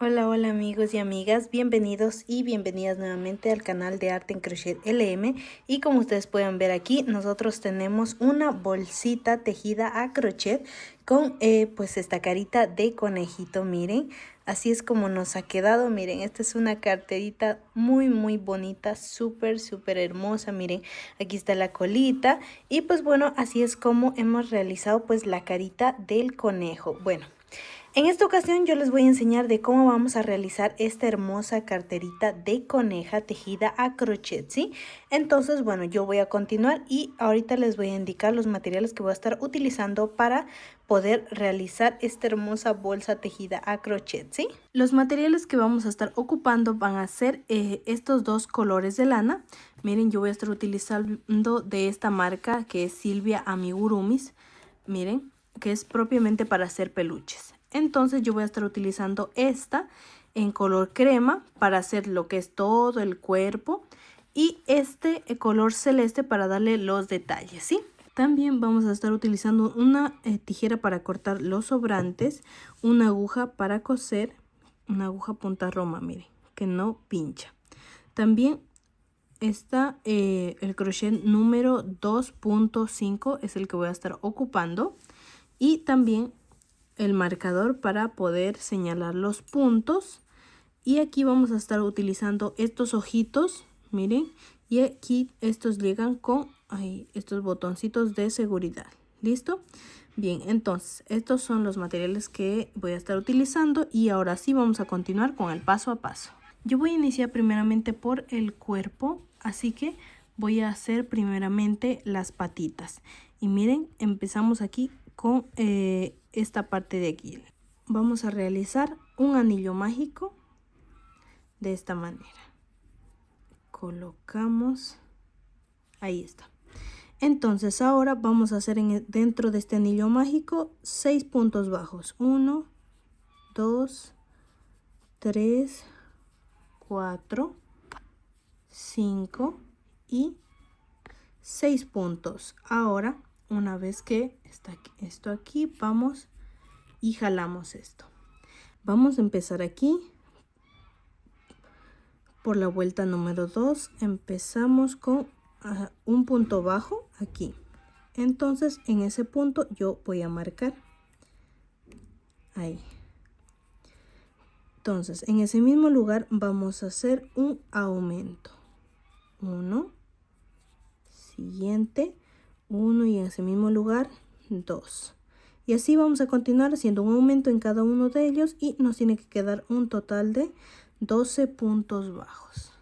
Hola, hola amigos y amigas, bienvenidos y bienvenidas nuevamente al canal de Arte en Crochet LM. Y como ustedes pueden ver aquí, nosotros tenemos una bolsita tejida a crochet con pues esta carita de conejito, miren. Así es como nos ha quedado, miren, esta es una carterita muy bonita, súper hermosa, miren, aquí está la colita. Y pues bueno, así es como hemos realizado pues la carita del conejo. Bueno. En esta ocasión yo les voy a enseñar de cómo vamos a realizar esta hermosa carterita de coneja tejida a crochet, ¿sí? Entonces, bueno, yo voy a continuar y ahorita les voy a indicar los materiales que voy a estar utilizando para poder realizar esta hermosa bolsa tejida a crochet, ¿sí? Los materiales que vamos a estar ocupando van a ser estos dos colores de lana. Miren, yo voy a estar utilizando de esta marca que es Silvia Amigurumis, miren, que es propiamente para hacer peluches. Entonces yo voy a estar utilizando esta en color crema para hacer lo que es todo el cuerpo y este color celeste para darle los detalles, ¿sí? También vamos a estar utilizando una tijera para cortar los sobrantes, una aguja para coser, una aguja punta roma, miren, que no pincha. También está el crochet número 2.5, es el que voy a estar ocupando. Y también el marcador para poder señalar los puntos. Y aquí vamos a estar utilizando estos ojitos, miren. Y aquí estos llegan con estos botoncitos de seguridad. ¿Listo? Bien, entonces estos son los materiales que voy a estar utilizando. Y ahora sí vamos a continuar con el paso a paso. Yo voy a iniciar primeramente por el cuerpo. Así que voy a hacer primeramente las patitas. Y miren, empezamos aquí con esta parte de aquí. Vamos a realizar un anillo mágico de esta manera. Colocamos, ahí está. Entonces ahora vamos a hacer dentro de este anillo mágico 6 puntos bajos. 1, 2, 3, 4, 5 y 6 puntos. Ahora, una vez que está esto aquí, vamos y jalamos esto. Vamos a empezar aquí por la vuelta número 2. Empezamos con un punto bajo aquí. Entonces en ese punto yo voy a marcar ahí. Entonces en ese mismo lugar vamos a hacer un aumento. 1, siguiente, 1 y en ese mismo lugar 2. Y así vamos a continuar haciendo un aumento en cada uno de ellos y nos tiene que quedar un total de 12 puntos bajos.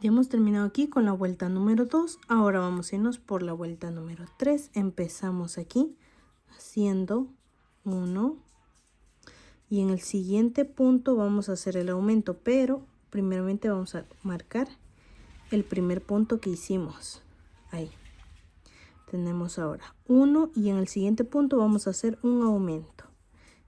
Ya hemos terminado aquí con la vuelta número 2. Ahora vamos a irnos por la vuelta número 3. Empezamos aquí haciendo 1 y en el siguiente punto vamos a hacer el aumento, pero primeramente vamos a marcar el primer punto que hicimos. Ahí tenemos ahora 1 y en el siguiente punto vamos a hacer un aumento.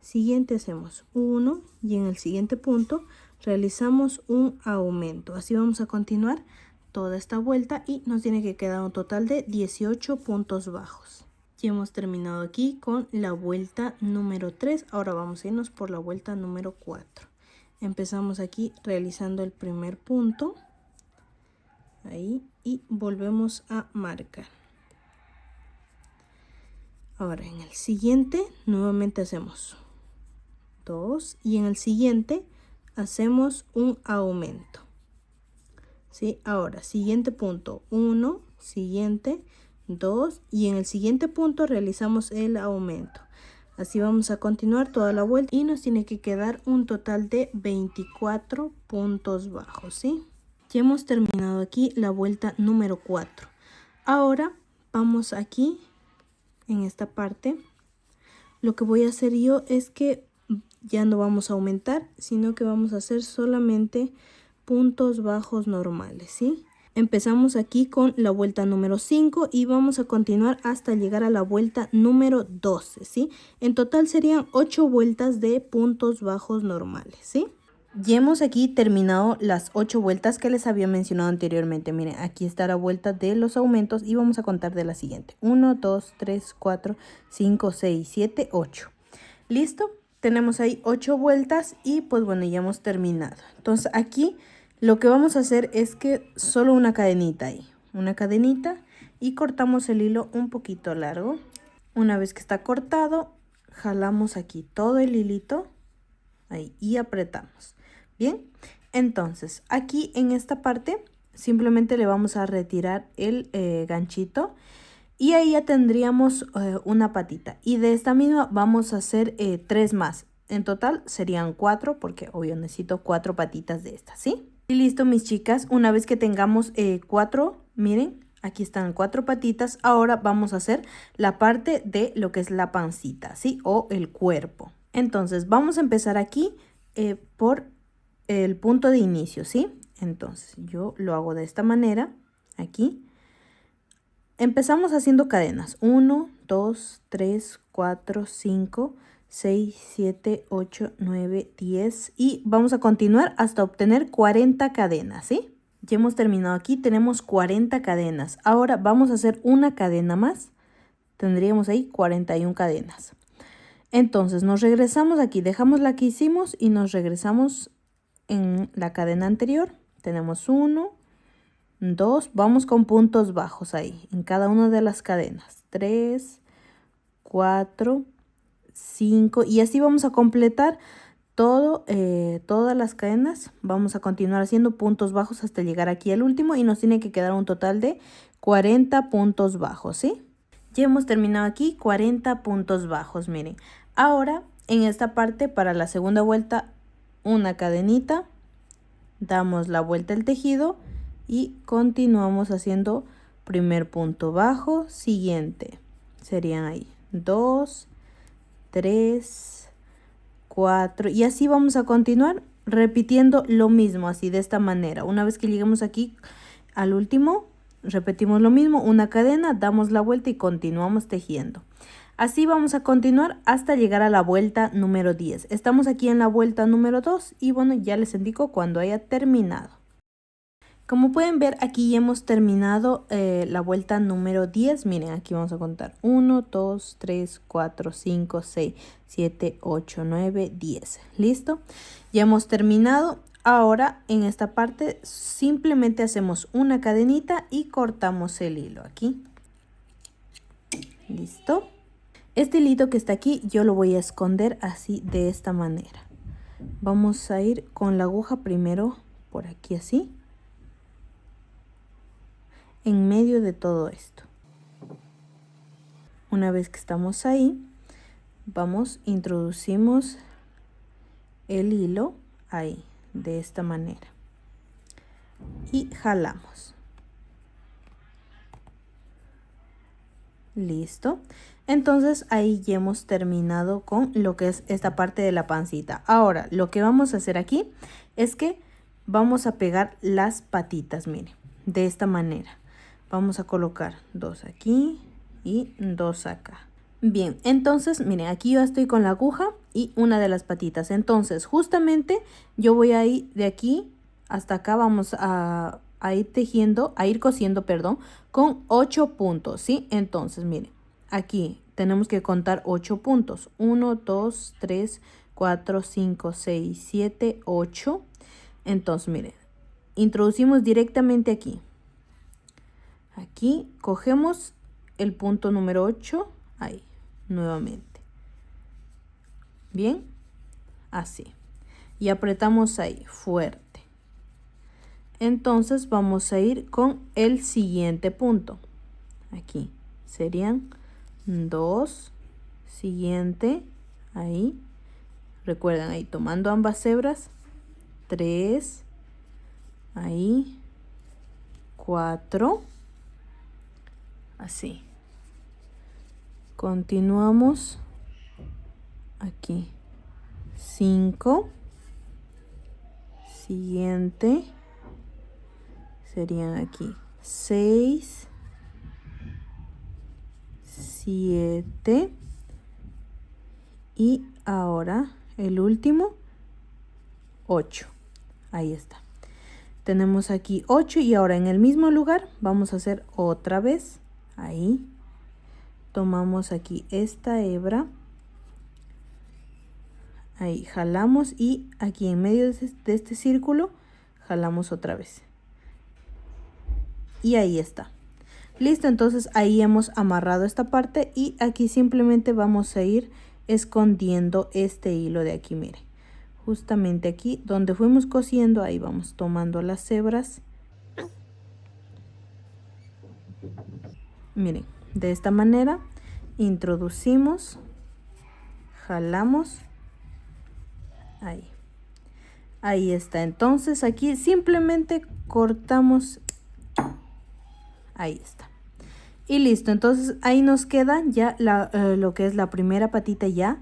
Siguiente hacemos 1 y en el siguiente punto realizamos un aumento. Así vamos a continuar toda esta vuelta y nos tiene que quedar un total de 18 puntos bajos. Ya hemos terminado aquí con la vuelta número 3. Ahora vamos a irnos por la vuelta número 4. Empezamos aquí realizando el primer punto. Ahí y volvemos a marcar. Ahora en el siguiente nuevamente hacemos 2 y en el siguiente hacemos un aumento. ¿Sí? Ahora siguiente punto 1, siguiente 2 y en el siguiente punto realizamos el aumento. Así vamos a continuar toda la vuelta y nos tiene que quedar un total de 24 puntos bajos, ¿sí? Ya hemos terminado aquí la vuelta número 4. Ahora vamos aquí en esta parte. Lo que voy a hacer yo es que ya no vamos a aumentar, sino que vamos a hacer solamente puntos bajos normales, ¿sí? Empezamos aquí con la vuelta número 5 y vamos a continuar hasta llegar a la vuelta número 12, ¿sí? En total serían 8 vueltas de puntos bajos normales, ¿sí? Ya hemos aquí terminado las 8 vueltas que les había mencionado anteriormente. Miren, aquí está la vuelta de los aumentos y vamos a contar de la siguiente. 1, 2, 3, 4, 5, 6, 7, 8. ¿Listo? tenemos ahí 8 vueltas y pues bueno, ya hemos terminado. Entonces aquí lo que vamos a hacer es que solo una cadenita ahí, una cadenita, y cortamos el hilo un poquito largo. Una vez que está cortado, jalamos aquí todo el hilito ahí y apretamos. Bien, entonces aquí en esta parte simplemente le vamos a retirar el ganchito. Y ahí ya tendríamos una patita. Y de esta misma vamos a hacer 3 más. En total serían 4 porque obvio necesito 4 patitas de estas, ¿sí? Y listo, mis chicas. Una vez que tengamos 4, miren, aquí están 4 patitas. Ahora vamos a hacer la parte de lo que es la pancita, ¿sí? O el cuerpo. Entonces vamos a empezar aquí por el punto de inicio, ¿sí? Entonces yo lo hago de esta manera, aquí. Empezamos haciendo cadenas. 1, 2, 3, 4, 5, 6, 7, 8, 9, 10. Y vamos a continuar hasta obtener 40 cadenas, ¿sí? Ya hemos terminado aquí, tenemos 40 cadenas. Ahora vamos a hacer una cadena más. Tendríamos ahí 41 cadenas. Entonces nos regresamos aquí, dejamos la que hicimos y nos regresamos en la cadena anterior. Tenemos 1, 2, vamos con puntos bajos ahí, en cada una de las cadenas. 3, 4, 5 y así vamos a completar todas las cadenas. Vamos a continuar haciendo puntos bajos hasta llegar aquí al último y nos tiene que quedar un total de 40 puntos bajos, ¿sí? Ya hemos terminado aquí 40 puntos bajos, miren. Ahora en esta parte para la segunda vuelta una cadenita, damos la vuelta al tejido y continuamos haciendo primer punto bajo, siguiente, serían ahí 2, 3, 4 y así vamos a continuar repitiendo lo mismo, así de esta manera. Una vez que lleguemos aquí al último, repetimos lo mismo, una cadena, damos la vuelta y continuamos tejiendo. Así vamos a continuar hasta llegar a la vuelta número 10. Estamos aquí en la vuelta número 2 y bueno, ya les indico cuando haya terminado. Como pueden ver, aquí ya hemos terminado la vuelta número 10. Miren, aquí vamos a contar 1, 2, 3, 4, 5, 6, 7, 8, 9, 10. ¿Listo? Ya hemos terminado. Ahora en esta parte simplemente hacemos una cadenita y cortamos el hilo aquí. ¿Listo? Este hilito que está aquí yo lo voy a esconder así de esta manera. Vamos a ir con la aguja primero por aquí así. En medio de todo esto. Una vez que estamos ahí, introducimos el hilo ahí, de esta manera. Y jalamos. Listo. Entonces ahí ya hemos terminado con lo que es esta parte de la pancita. Ahora, lo que vamos a hacer aquí es que vamos a pegar las patitas, miren, de esta manera. Vamos a colocar 2 aquí y 2 acá. Bien, entonces miren, aquí yo estoy con la aguja y una de las patitas. Entonces justamente yo voy a ir de aquí hasta acá, vamos a ir tejiendo, a ir cosiendo, perdón, con 8 puntos, ¿sí? Entonces miren, aquí tenemos que contar 8 puntos. 1, 2, 3, 4, 5, 6, 7, 8. Entonces miren, introducimos directamente aquí. Aquí cogemos el punto número 8, ahí, nuevamente. Bien, así. Y apretamos ahí, fuerte. Entonces vamos a ir con el siguiente punto. Aquí serían 2, siguiente, ahí. Recuerden ahí, tomando ambas hebras, 3, ahí, 4. Así. Continuamos aquí. 5. Siguiente. Serían aquí 6. 7. Y ahora el último 8. Ahí está. Tenemos aquí 8 y ahora en el mismo lugar vamos a hacer otra vez. Ahí tomamos aquí esta hebra, Ahí jalamos y aquí en medio de este círculo jalamos otra vez. Y ahí está. Listo, entonces ahí hemos amarrado esta parte y aquí simplemente vamos a ir escondiendo este hilo de aquí, miren. Justamente aquí donde fuimos cosiendo, ahí vamos tomando las hebras. Miren, de esta manera introducimos, jalamos, ahí está. Entonces aquí simplemente cortamos, ahí está. Y listo, entonces ahí nos queda ya lo que es la primera patita ya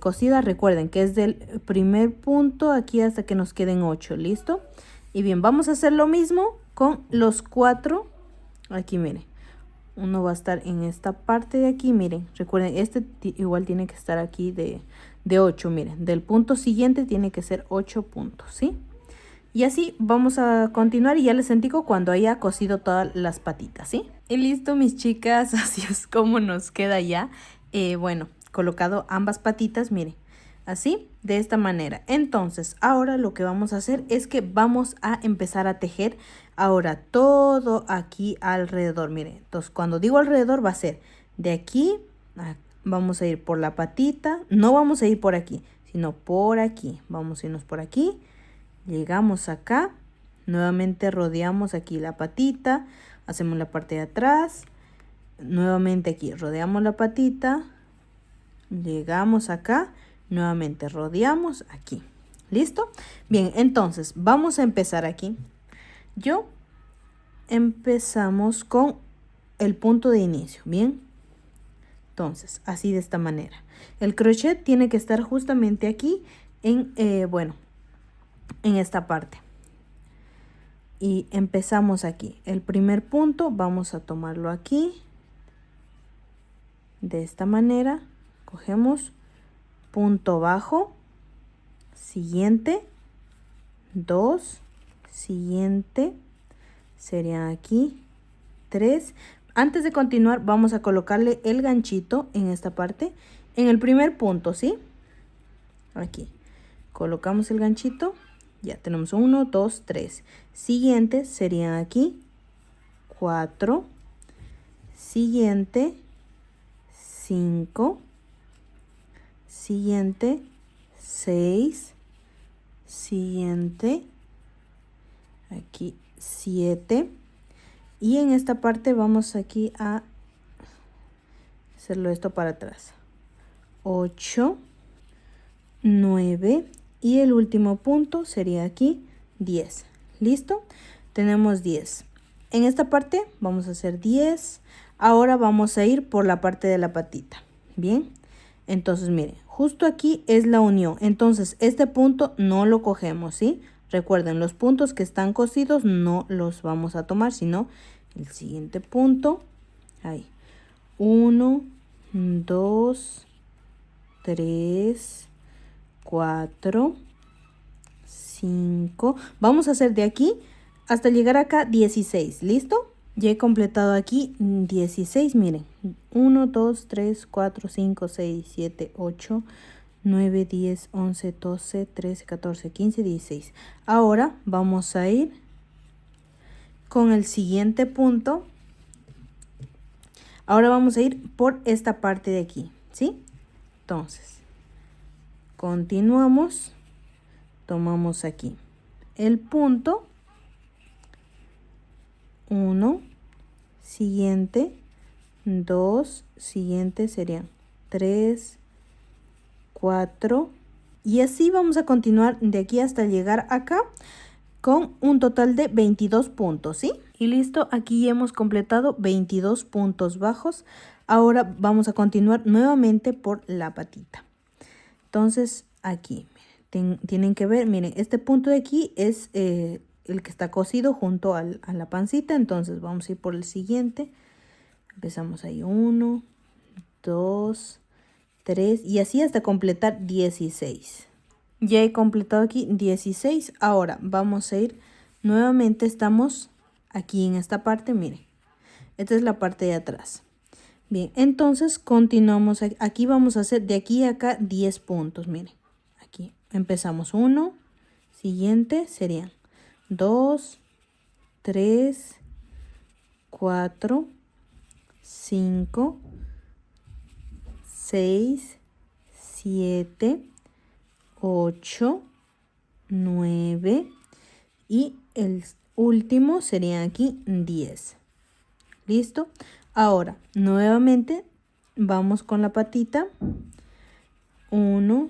cosida. Recuerden que es del primer punto aquí hasta que nos queden 8, ¿listo? Y bien, vamos a hacer lo mismo con los 4, aquí miren. Uno va a estar en esta parte de aquí, miren. Recuerden, este igual tiene que estar aquí de 8, miren. Del punto siguiente tiene que ser 8 puntos, ¿sí? Y así vamos a continuar y ya les indico cuando haya cosido todas las patitas, ¿sí? Y listo, mis chicas, así es como nos queda ya. Bueno, colocado ambas patitas, miren. Así, de esta manera. Entonces, ahora lo que vamos a hacer es que vamos a empezar a tejer ahora todo aquí alrededor. Miren, entonces cuando digo alrededor va a ser de aquí, vamos a ir por la patita. No vamos a ir por aquí, sino por aquí. Vamos a irnos por aquí. Llegamos acá. Nuevamente rodeamos aquí la patita. Hacemos la parte de atrás. Nuevamente aquí rodeamos la patita. Llegamos acá. Nuevamente rodeamos aquí. ¿Listo? Bien, entonces vamos a empezar aquí. Empezamos con el punto de inicio. Bien. Entonces, así de esta manera. El crochet tiene que estar justamente aquí en, en esta parte. Y empezamos aquí. El primer punto vamos a tomarlo aquí. De esta manera. Cogemos punto bajo, siguiente, 2, siguiente, serían aquí 3. Antes de continuar vamos a colocarle el ganchito en esta parte, en el primer punto, ¿sí? Aquí, colocamos el ganchito, ya tenemos 1, 2, 3. Siguiente serían aquí 4, siguiente 5, siguiente 6, siguiente aquí 7 y en esta parte vamos aquí a hacerlo esto para atrás, 8, 9 y el último punto sería aquí 10. ¿Listo? Tenemos 10. En esta parte vamos a hacer 10. Ahora vamos a ir por la parte de la patita. Bien, entonces miren, justo aquí es la unión. Entonces este punto no lo cogemos, ¿sí? Recuerden, los puntos que están cosidos no los vamos a tomar, sino el siguiente punto. Ahí. 1, 2, 3, 4, 5. Vamos a hacer de aquí hasta llegar acá 16. ¿Listo? Ya he completado aquí 16, miren. 1, 2, 3, 4, 5, 6, 7, 8, 9, 10, 11, 12, 13, 14, 15, 16. Ahora vamos a ir con el siguiente punto. Ahora vamos a ir por esta parte de aquí, ¿sí? Entonces, continuamos. Tomamos aquí el punto. 1, siguiente, 2, siguiente serían 3, 4 y así vamos a continuar de aquí hasta llegar acá con un total de 22 puntos, ¿sí? Y listo, aquí ya hemos completado 22 puntos bajos. Ahora vamos a continuar nuevamente por la patita. Entonces aquí tienen que ver, miren, este punto de aquí es el que está cosido junto a la pancita. Entonces vamos a ir por el siguiente. Empezamos ahí 1, 2, 3 y así hasta completar 16. Ya he completado aquí 16. Ahora vamos a ir nuevamente, estamos aquí en esta parte, miren. Esta es la parte de atrás. Bien, entonces continuamos. Aquí vamos a hacer de aquí a acá 10 puntos, miren. empezamos 1, siguiente serían 2, 3, 4, 5, 6, 7, 8, 9 y el último sería aquí 10. ¿Listo? Ahora, nuevamente vamos con la patita. 1,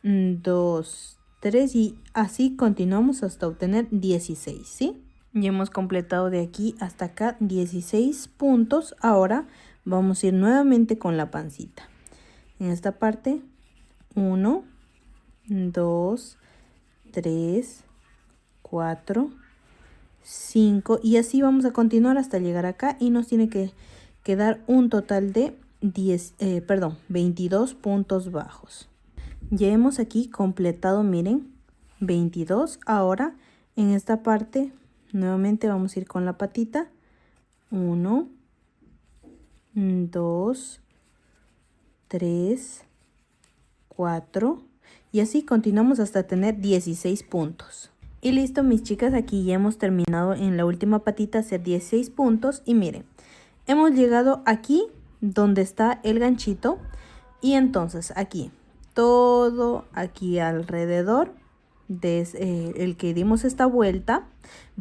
2, 3 y así continuamos hasta obtener 16, ¿sí? Ya hemos completado de aquí hasta acá 16 puntos. Ahora vamos a ir nuevamente con la pancita. En esta parte, 1, 2, 3, 4, 5 y así vamos a continuar hasta llegar acá y nos tiene que quedar un total de 22 puntos bajos. Ya hemos aquí completado, miren, 22. Ahora en esta parte nuevamente vamos a ir con la patita. 1, 2, 3, 4 y así continuamos hasta tener 16 puntos. Y listo, mis chicas, aquí ya hemos terminado en la última patita hacer 16 puntos y miren, hemos llegado aquí donde está el ganchito y entonces aquí todo aquí alrededor de el que dimos esta vuelta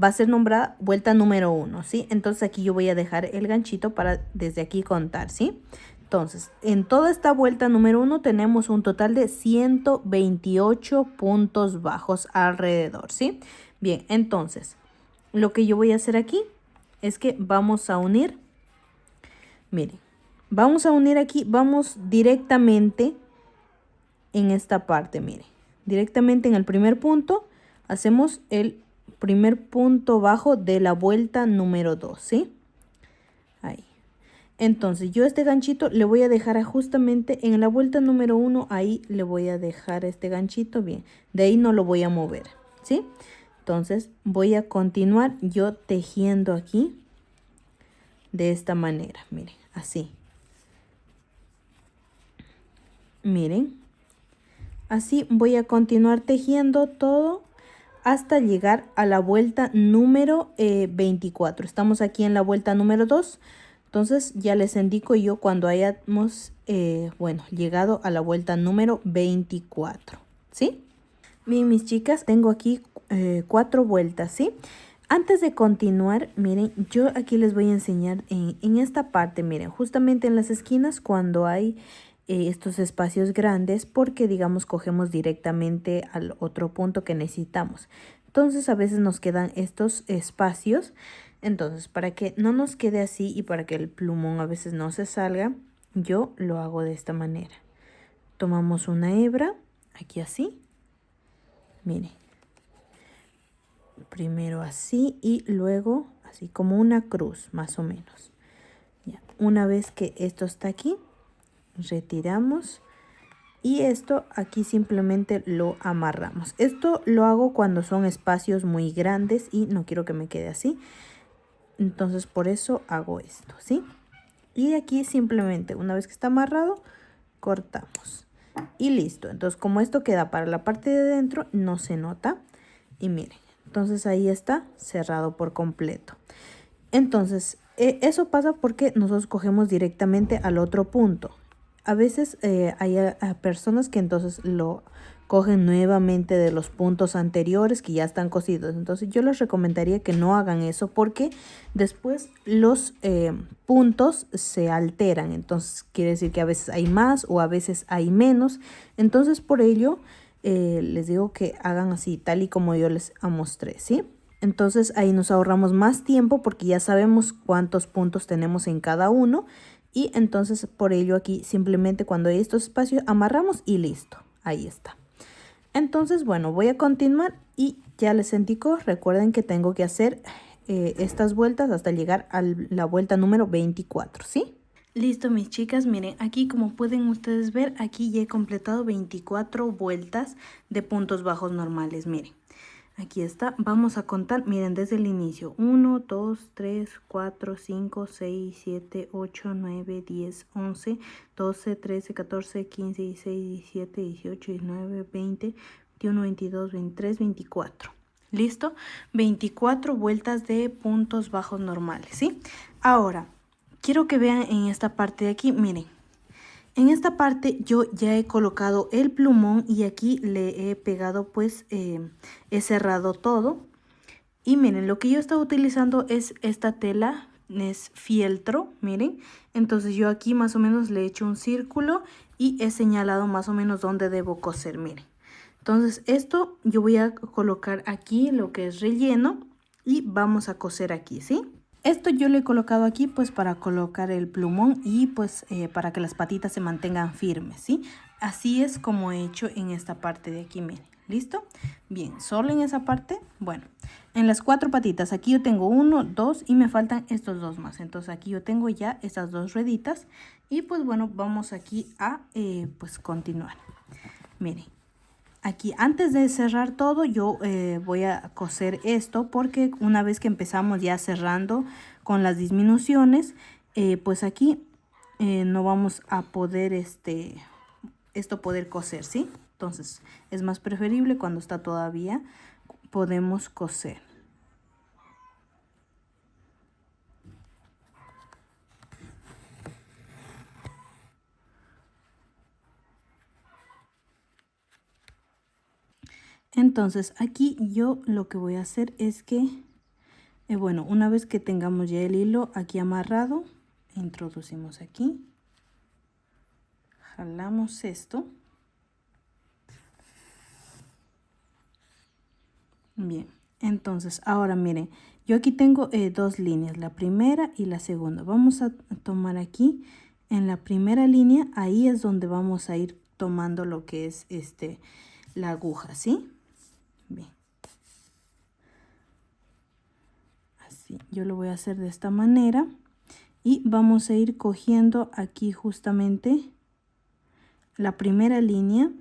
va a ser nombrada vuelta número 1, ¿sí? Entonces aquí yo voy a dejar el ganchito para desde aquí contar, ¿sí? Entonces, en toda esta vuelta número 1 tenemos un total de 128 puntos bajos alrededor, ¿sí? Bien, entonces, lo que yo voy a hacer aquí es que vamos a unir, miren, vamos a unir aquí, vamos directamente en esta parte, miren, directamente en el primer punto, hacemos el primer punto bajo de la vuelta número 2, ¿sí? Ahí. Entonces yo este ganchito le voy a dejar justamente en la vuelta número 1, ahí le voy a dejar este ganchito, bien, de ahí no lo voy a mover, ¿sí? Entonces voy a continuar yo tejiendo aquí de esta manera, miren, así. Miren, así voy a continuar tejiendo todo hasta llegar a la vuelta número 24. Estamos aquí en la vuelta número 2. Entonces ya les indico yo cuando hayamos, llegado a la vuelta número 24, ¿sí? Bien, mis chicas, tengo aquí 4 vueltas, ¿sí? Antes de continuar, miren, yo aquí les voy a enseñar en esta parte, miren, justamente en las esquinas cuando hay estos espacios grandes, porque digamos cogemos directamente al otro punto que necesitamos. Entonces a veces nos quedan estos espacios. Entonces, para que no nos quede así y para que el plumón a veces no se salga, yo lo hago de esta manera. Tomamos una hebra, aquí así, miren. Primero así y luego así como una cruz, más o menos. Ya. Una vez que esto está aquí, retiramos y esto aquí simplemente lo amarramos. Esto lo hago cuando son espacios muy grandes y no quiero que me quede así. Entonces por eso hago esto, ¿sí? Y aquí simplemente una vez que está amarrado, cortamos. Y listo. Entonces como esto queda para la parte de dentro, no se nota. Y miren, entonces ahí está cerrado por completo. Entonces eso pasa porque nosotros cogemos directamente al otro punto. A veces hay personas que entonces lo cogen nuevamente de los puntos anteriores que ya están cosidos. Entonces yo les recomendaría que no hagan eso porque después los puntos se alteran. Entonces quiere decir que a veces hay más o a veces hay menos. Entonces por ello les digo que hagan así tal y como yo les mostré, ¿sí? Entonces ahí nos ahorramos más tiempo porque ya sabemos cuántos puntos tenemos en cada uno. Y entonces por ello aquí simplemente cuando hay estos espacios amarramos y listo. Ahí está. Entonces, bueno, voy a continuar y ya les indico, recuerden que tengo que hacer estas vueltas hasta llegar a la vuelta número 24, ¿sí? Listo, mis chicas, miren, aquí como pueden ustedes ver, aquí ya he completado 24 vueltas de puntos bajos normales, miren. Aquí está, vamos a contar, miren, desde el inicio, 1, 2, 3, 4, 5, 6, 7, 8, 9, 10, 11, 12, 13, 14, 15, 16, 17, 18, 19, 20, 21, 22, 23, 24. ¿Listo? 24 vueltas de puntos bajos normales, ¿sí? Ahora, quiero que vean en esta parte de aquí, miren. En esta parte yo ya he colocado el plumón y aquí le he pegado, pues, he cerrado todo. Y miren, lo que yo estaba utilizando es esta tela, es fieltro, miren. Entonces yo aquí más o menos le he hecho un círculo y he señalado más o menos dónde debo coser, miren. Entonces esto yo voy a colocar aquí lo que es relleno y vamos a coser aquí, ¿sí? Esto yo le he colocado aquí pues para colocar el plumón y pues para que las patitas se mantengan firmes, ¿sí? Así es como he hecho en esta parte de aquí, miren. ¿Listo? Bien, solo en esa parte, bueno, en las 4 patitas, aquí yo tengo 1, 2 y me faltan estos 2 más. Entonces aquí yo tengo ya estas 2 rueditas y pues bueno, vamos aquí a pues continuar. Miren. Aquí antes de cerrar todo yo voy a coser esto porque una vez que empezamos ya cerrando con las disminuciones, pues aquí no vamos a poder poder coser, ¿sí? Entonces es más preferible cuando está todavía podemos coser. Entonces aquí yo lo que voy a hacer es que, bueno, una vez que tengamos ya el hilo aquí amarrado, introducimos aquí, jalamos esto. Bien, entonces ahora miren, yo aquí tengo 2 líneas, la primera y la segunda. Vamos a tomar aquí en la primera línea, ahí es donde vamos a ir tomando lo que es la aguja, ¿sí? Bien. Así, yo lo voy a hacer de esta manera y vamos a ir cogiendo aquí justamente la primera línea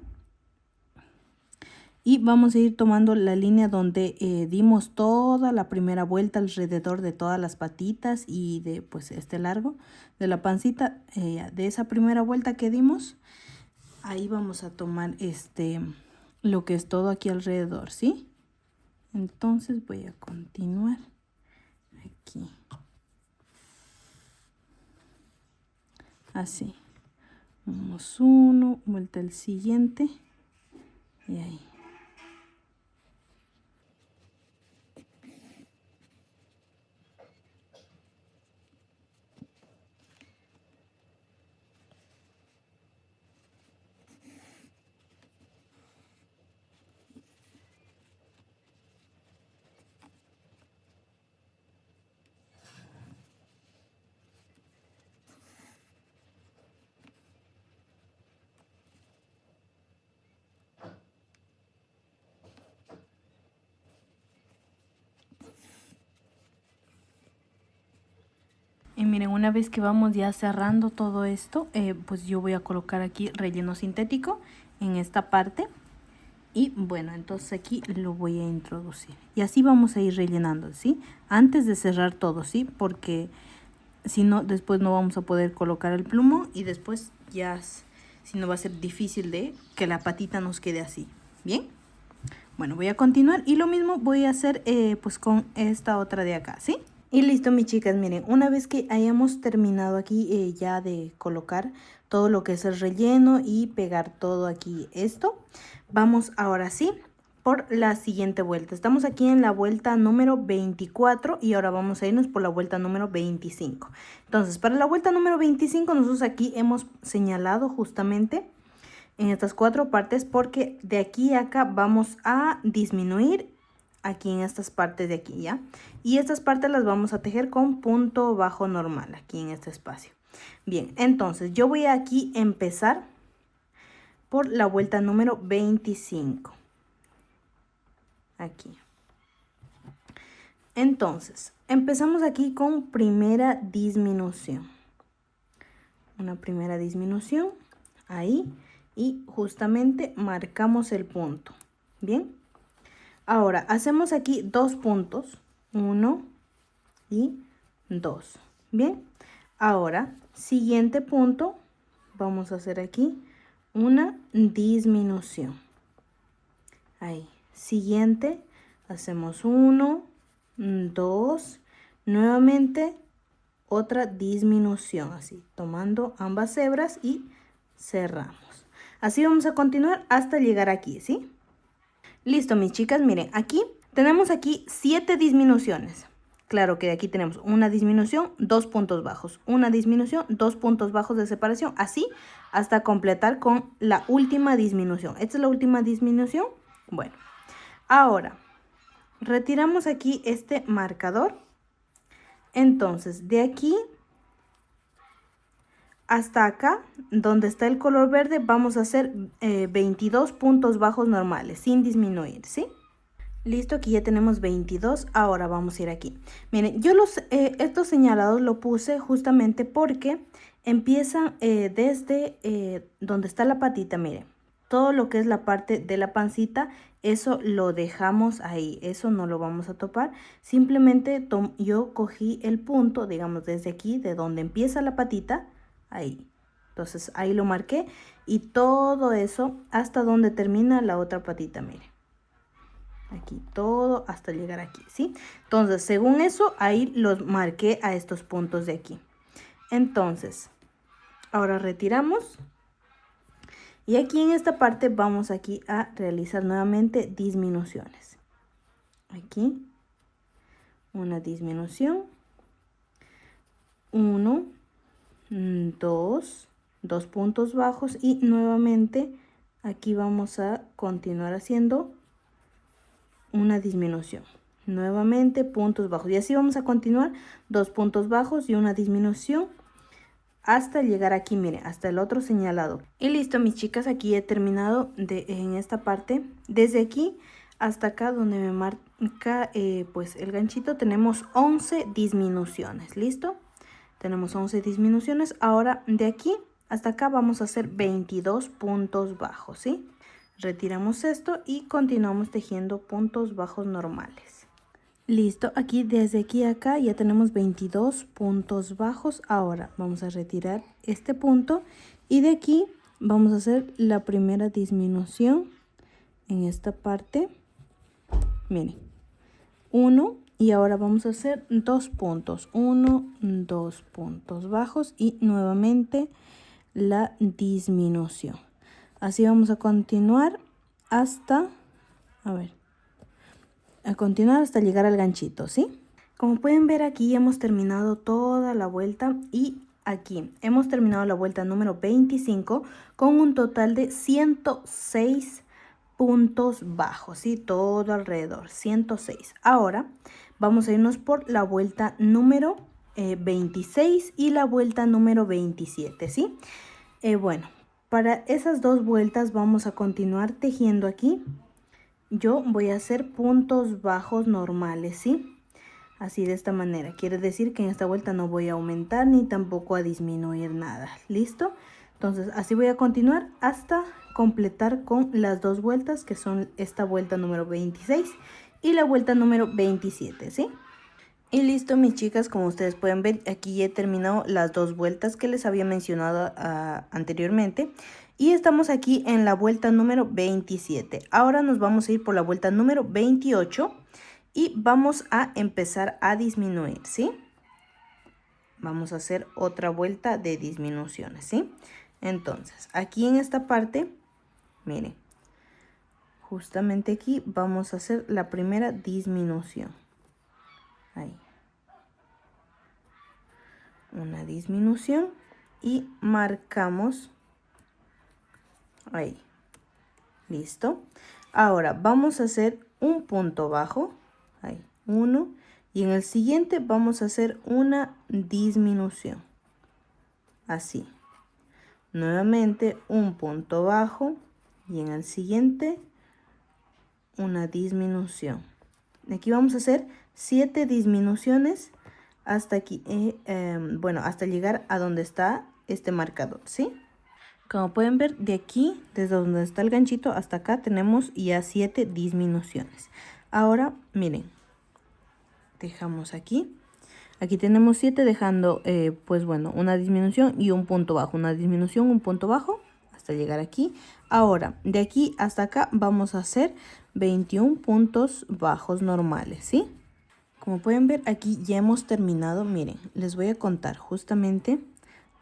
y vamos a ir tomando la línea donde dimos toda la primera vuelta alrededor de todas las patitas y de pues este largo de la pancita, de esa primera vuelta que dimos. Ahí vamos a tomar lo que es todo aquí alrededor, ¿sí? Entonces voy a continuar aquí. Así. Vamos uno, vuelta al siguiente y ahí. Y miren, una vez que vamos ya cerrando todo esto, pues yo voy a colocar aquí relleno sintético en esta parte. Y bueno, entonces aquí lo voy a introducir. Y así vamos a ir rellenando, ¿sí? Antes de cerrar todo, ¿sí? Porque si no, después no vamos a poder colocar el plumón y después ya, si no va a ser difícil de que la patita nos quede así. ¿Bien? Bueno, voy a continuar y lo mismo voy a hacer pues con esta otra de acá, ¿sí? Y listo, mis chicas, miren, una vez que hayamos terminado aquí ya de colocar todo lo que es el relleno y pegar todo aquí esto, vamos ahora sí por la siguiente vuelta. Estamos aquí en la vuelta número 24 y ahora vamos a irnos por la vuelta número 25. Entonces, para la vuelta número 25 nosotros aquí hemos señalado justamente en estas 4 partes porque de aquí a acá vamos a disminuir aquí en estas partes de aquí, ¿ya? Y estas partes las vamos a tejer con punto bajo normal aquí en este espacio. Bien, entonces yo voy aquí a empezar por la vuelta número 25. Aquí. Entonces, empezamos aquí con primera disminución. Una primera disminución ahí y justamente marcamos el punto. Bien. Ahora, hacemos aquí 2 puntos, 1 y 2, ¿bien? Ahora, siguiente punto, vamos a hacer aquí una disminución. Ahí. Siguiente, hacemos 1, 2, nuevamente otra disminución, así, tomando ambas hebras y cerramos. Así vamos a continuar hasta llegar aquí, ¿sí? Listo, mis chicas, miren, aquí tenemos aquí 7 disminuciones. Claro que aquí tenemos una disminución, 2 puntos bajos, una disminución, 2 puntos bajos de separación, así hasta completar con la última disminución. Esta es la última disminución. Bueno, ahora retiramos aquí este marcador. Entonces, de aquí hasta acá, donde está el color verde, vamos a hacer 22 puntos bajos normales, sin disminuir, ¿sí? Listo, aquí ya tenemos 22. Ahora vamos a ir aquí. Miren, yo estos señalados lo puse justamente porque empiezan desde donde está la patita, miren. Todo lo que es la parte de la pancita, eso lo dejamos ahí, eso no lo vamos a topar. Simplemente yo cogí el punto, digamos, desde aquí, de donde empieza la patita, ahí. Entonces ahí lo marqué y todo eso hasta donde termina la otra patita, miren. Aquí todo hasta llegar aquí, ¿sí? Entonces, según eso, ahí los marqué a estos puntos de aquí. Entonces, ahora retiramos. Y aquí en esta parte vamos aquí a realizar nuevamente disminuciones. Aquí, una disminución. 1, 2, 2 puntos bajos y nuevamente aquí vamos a continuar haciendo una disminución. Nuevamente puntos bajos y así vamos a continuar, 2 puntos bajos y una disminución hasta llegar aquí, miren, hasta el otro señalado. Y listo, mis chicas, aquí he terminado en esta parte. Desde aquí hasta acá donde me marca pues el ganchito, tenemos 11 disminuciones. ¿Listo? Tenemos 11 disminuciones. Ahora de aquí hasta acá vamos a hacer 22 puntos bajos, ¿sí? Retiramos esto y continuamos tejiendo puntos bajos normales. Listo, aquí desde aquí a acá ya tenemos 22 puntos bajos. Ahora vamos a retirar este punto y de aquí vamos a hacer la primera disminución en esta parte. Miren, 1 y ahora vamos a hacer 2 puntos, 1, 2 puntos bajos y nuevamente la disminución. Así vamos a continuar hasta, hasta llegar al ganchito, ¿sí? Como pueden ver, aquí hemos terminado toda la vuelta y aquí hemos terminado la vuelta número 25 con un total de 106 puntos bajos, ¿sí? Todo alrededor, 106. Ahora vamos a irnos por la vuelta número 26 y la vuelta número 27, ¿sí? Bueno, para esas dos vueltas vamos a continuar tejiendo aquí. Yo voy a hacer puntos bajos normales, ¿sí? Así de esta manera. Quiere decir que en esta vuelta no voy a aumentar ni tampoco a disminuir nada. ¿Listo? Entonces así voy a continuar hasta completar con las dos vueltas que son esta vuelta número 26 y la vuelta número 27, ¿sí? Y listo, mis chicas, como ustedes pueden ver, aquí ya he terminado las dos vueltas que les había mencionado anteriormente. Y estamos aquí en la vuelta número 27. Ahora nos vamos a ir por la vuelta número 28 y vamos a empezar a disminuir, ¿sí? Vamos a hacer otra vuelta de disminuciones, ¿sí? Entonces, aquí en esta parte, miren, justamente aquí vamos a hacer la primera disminución. Ahí. Una disminución y marcamos ahí. Listo. Ahora vamos a hacer un punto bajo. Ahí. 1. Y en el siguiente vamos a hacer una disminución. Así. Nuevamente un punto bajo. Y en el siguiente una disminución. Aquí vamos a hacer 7 disminuciones hasta aquí, bueno, hasta llegar a donde está este marcador, ¿sí? Como pueden ver, de aquí, desde donde está el ganchito hasta acá, tenemos ya 7 disminuciones. Ahora, miren, dejamos aquí. Aquí tenemos 7 dejando, pues bueno, una disminución y un punto bajo. Una disminución, un punto bajo, hasta llegar aquí. Ahora, de aquí hasta acá vamos a hacer 21 puntos bajos normales, ¿sí? Como pueden ver, aquí ya hemos terminado. Miren, les voy a contar justamente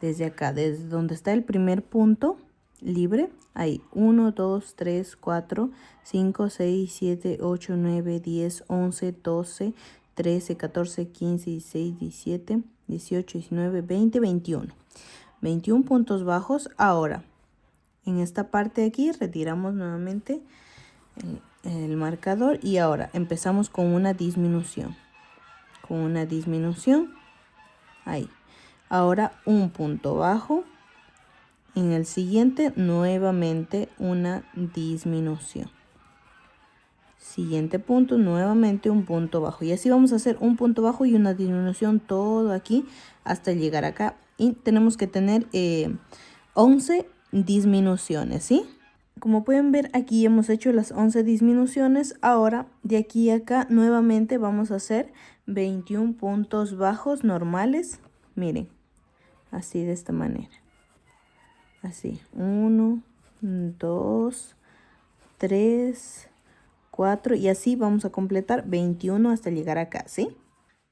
desde acá, desde donde está el primer punto libre. Ahí 1, 2, 3, 4, 5, 6, 7, 8, 9, 10, 11, 12, 13, 14, 15, 16, 17, 18, 19, 20, 21. 21 puntos bajos. Ahora, en esta parte de aquí retiramos nuevamente el marcador y ahora empezamos con una disminución. Con una disminución. Ahí. Ahora un punto bajo. En el siguiente nuevamente una disminución. Siguiente punto, nuevamente un punto bajo. Y así vamos a hacer un punto bajo y una disminución todo aquí hasta llegar acá. Y tenemos que tener 11 disminuciones, ¿sí? Como pueden ver, aquí hemos hecho las 11 disminuciones. Ahora de aquí a acá nuevamente vamos a hacer 21 puntos bajos normales. Miren, así de esta manera. Así, 1, 2, 3, 4 y así vamos a completar 21 hasta llegar acá, ¿sí?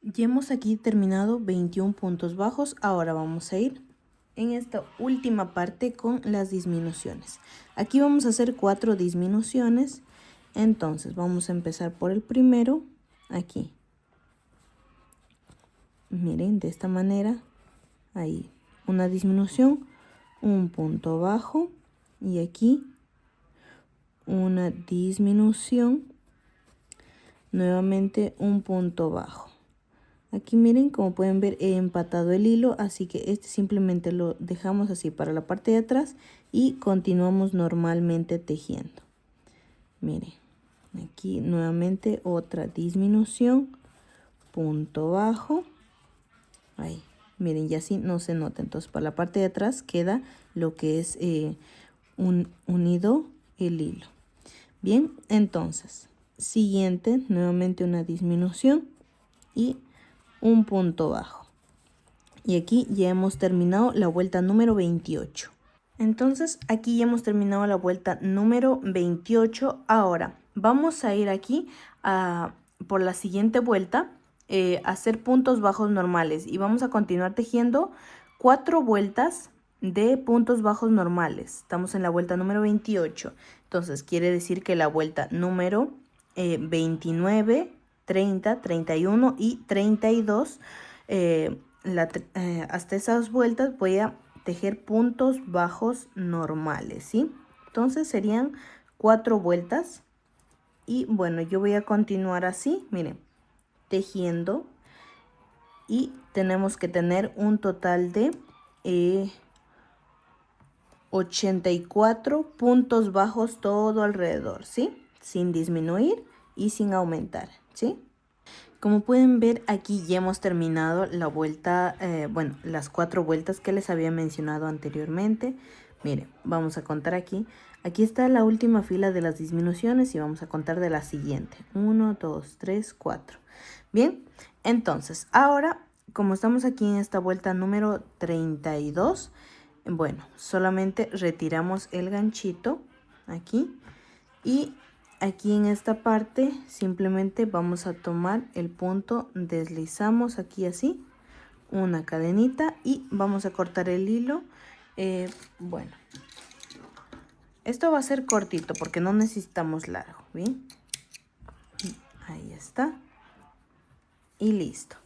Ya hemos aquí terminado 21 puntos bajos. Ahora vamos a ir en esta última parte con las disminuciones. Aquí vamos a hacer 4 disminuciones. Entonces vamos a empezar por el primero, aquí. Miren, de esta manera, ahí, una disminución, un punto bajo y aquí una disminución, nuevamente un punto bajo. Aquí miren, como pueden ver, he empatado el hilo, así que este simplemente lo dejamos así para la parte de atrás y continuamos normalmente tejiendo. Miren, aquí nuevamente otra disminución, punto bajo, ahí. Miren, y así no se nota. Entonces, para la parte de atrás queda lo que es unido el hilo. Bien, entonces, siguiente, nuevamente una disminución y un punto bajo. Y aquí ya hemos terminado la vuelta número 28. Entonces, aquí ya hemos terminado la vuelta número 28. Ahora, vamos a ir aquí por la siguiente vuelta. Hacer puntos bajos normales y vamos a continuar tejiendo 4 vueltas de puntos bajos normales. Estamos en la vuelta número 28, entonces quiere decir que la vuelta número 29, 30, 31 y 32 hasta esas vueltas voy a tejer puntos bajos normales, ¿sí? Entonces serían 4 vueltas y bueno, yo voy a continuar así, miren, tejiendo y tenemos que tener un total de 84 puntos bajos todo alrededor, ¿sí? Sin disminuir y sin aumentar, ¿sí? Como pueden ver, aquí ya hemos terminado la vuelta, bueno, las 4 vueltas que les había mencionado anteriormente. Miren, vamos a contar aquí. Aquí está la última fila de las disminuciones y vamos a contar de la siguiente. 1, 2, 3, 4. Bien, entonces, ahora, como estamos aquí en esta vuelta número 32, bueno, solamente retiramos el ganchito aquí y aquí en esta parte simplemente vamos a tomar el punto, deslizamos aquí así, una cadenita y vamos a cortar el hilo. Bueno, esto va a ser cortito porque no necesitamos largo, ¿bien? Ahí está. Y listo.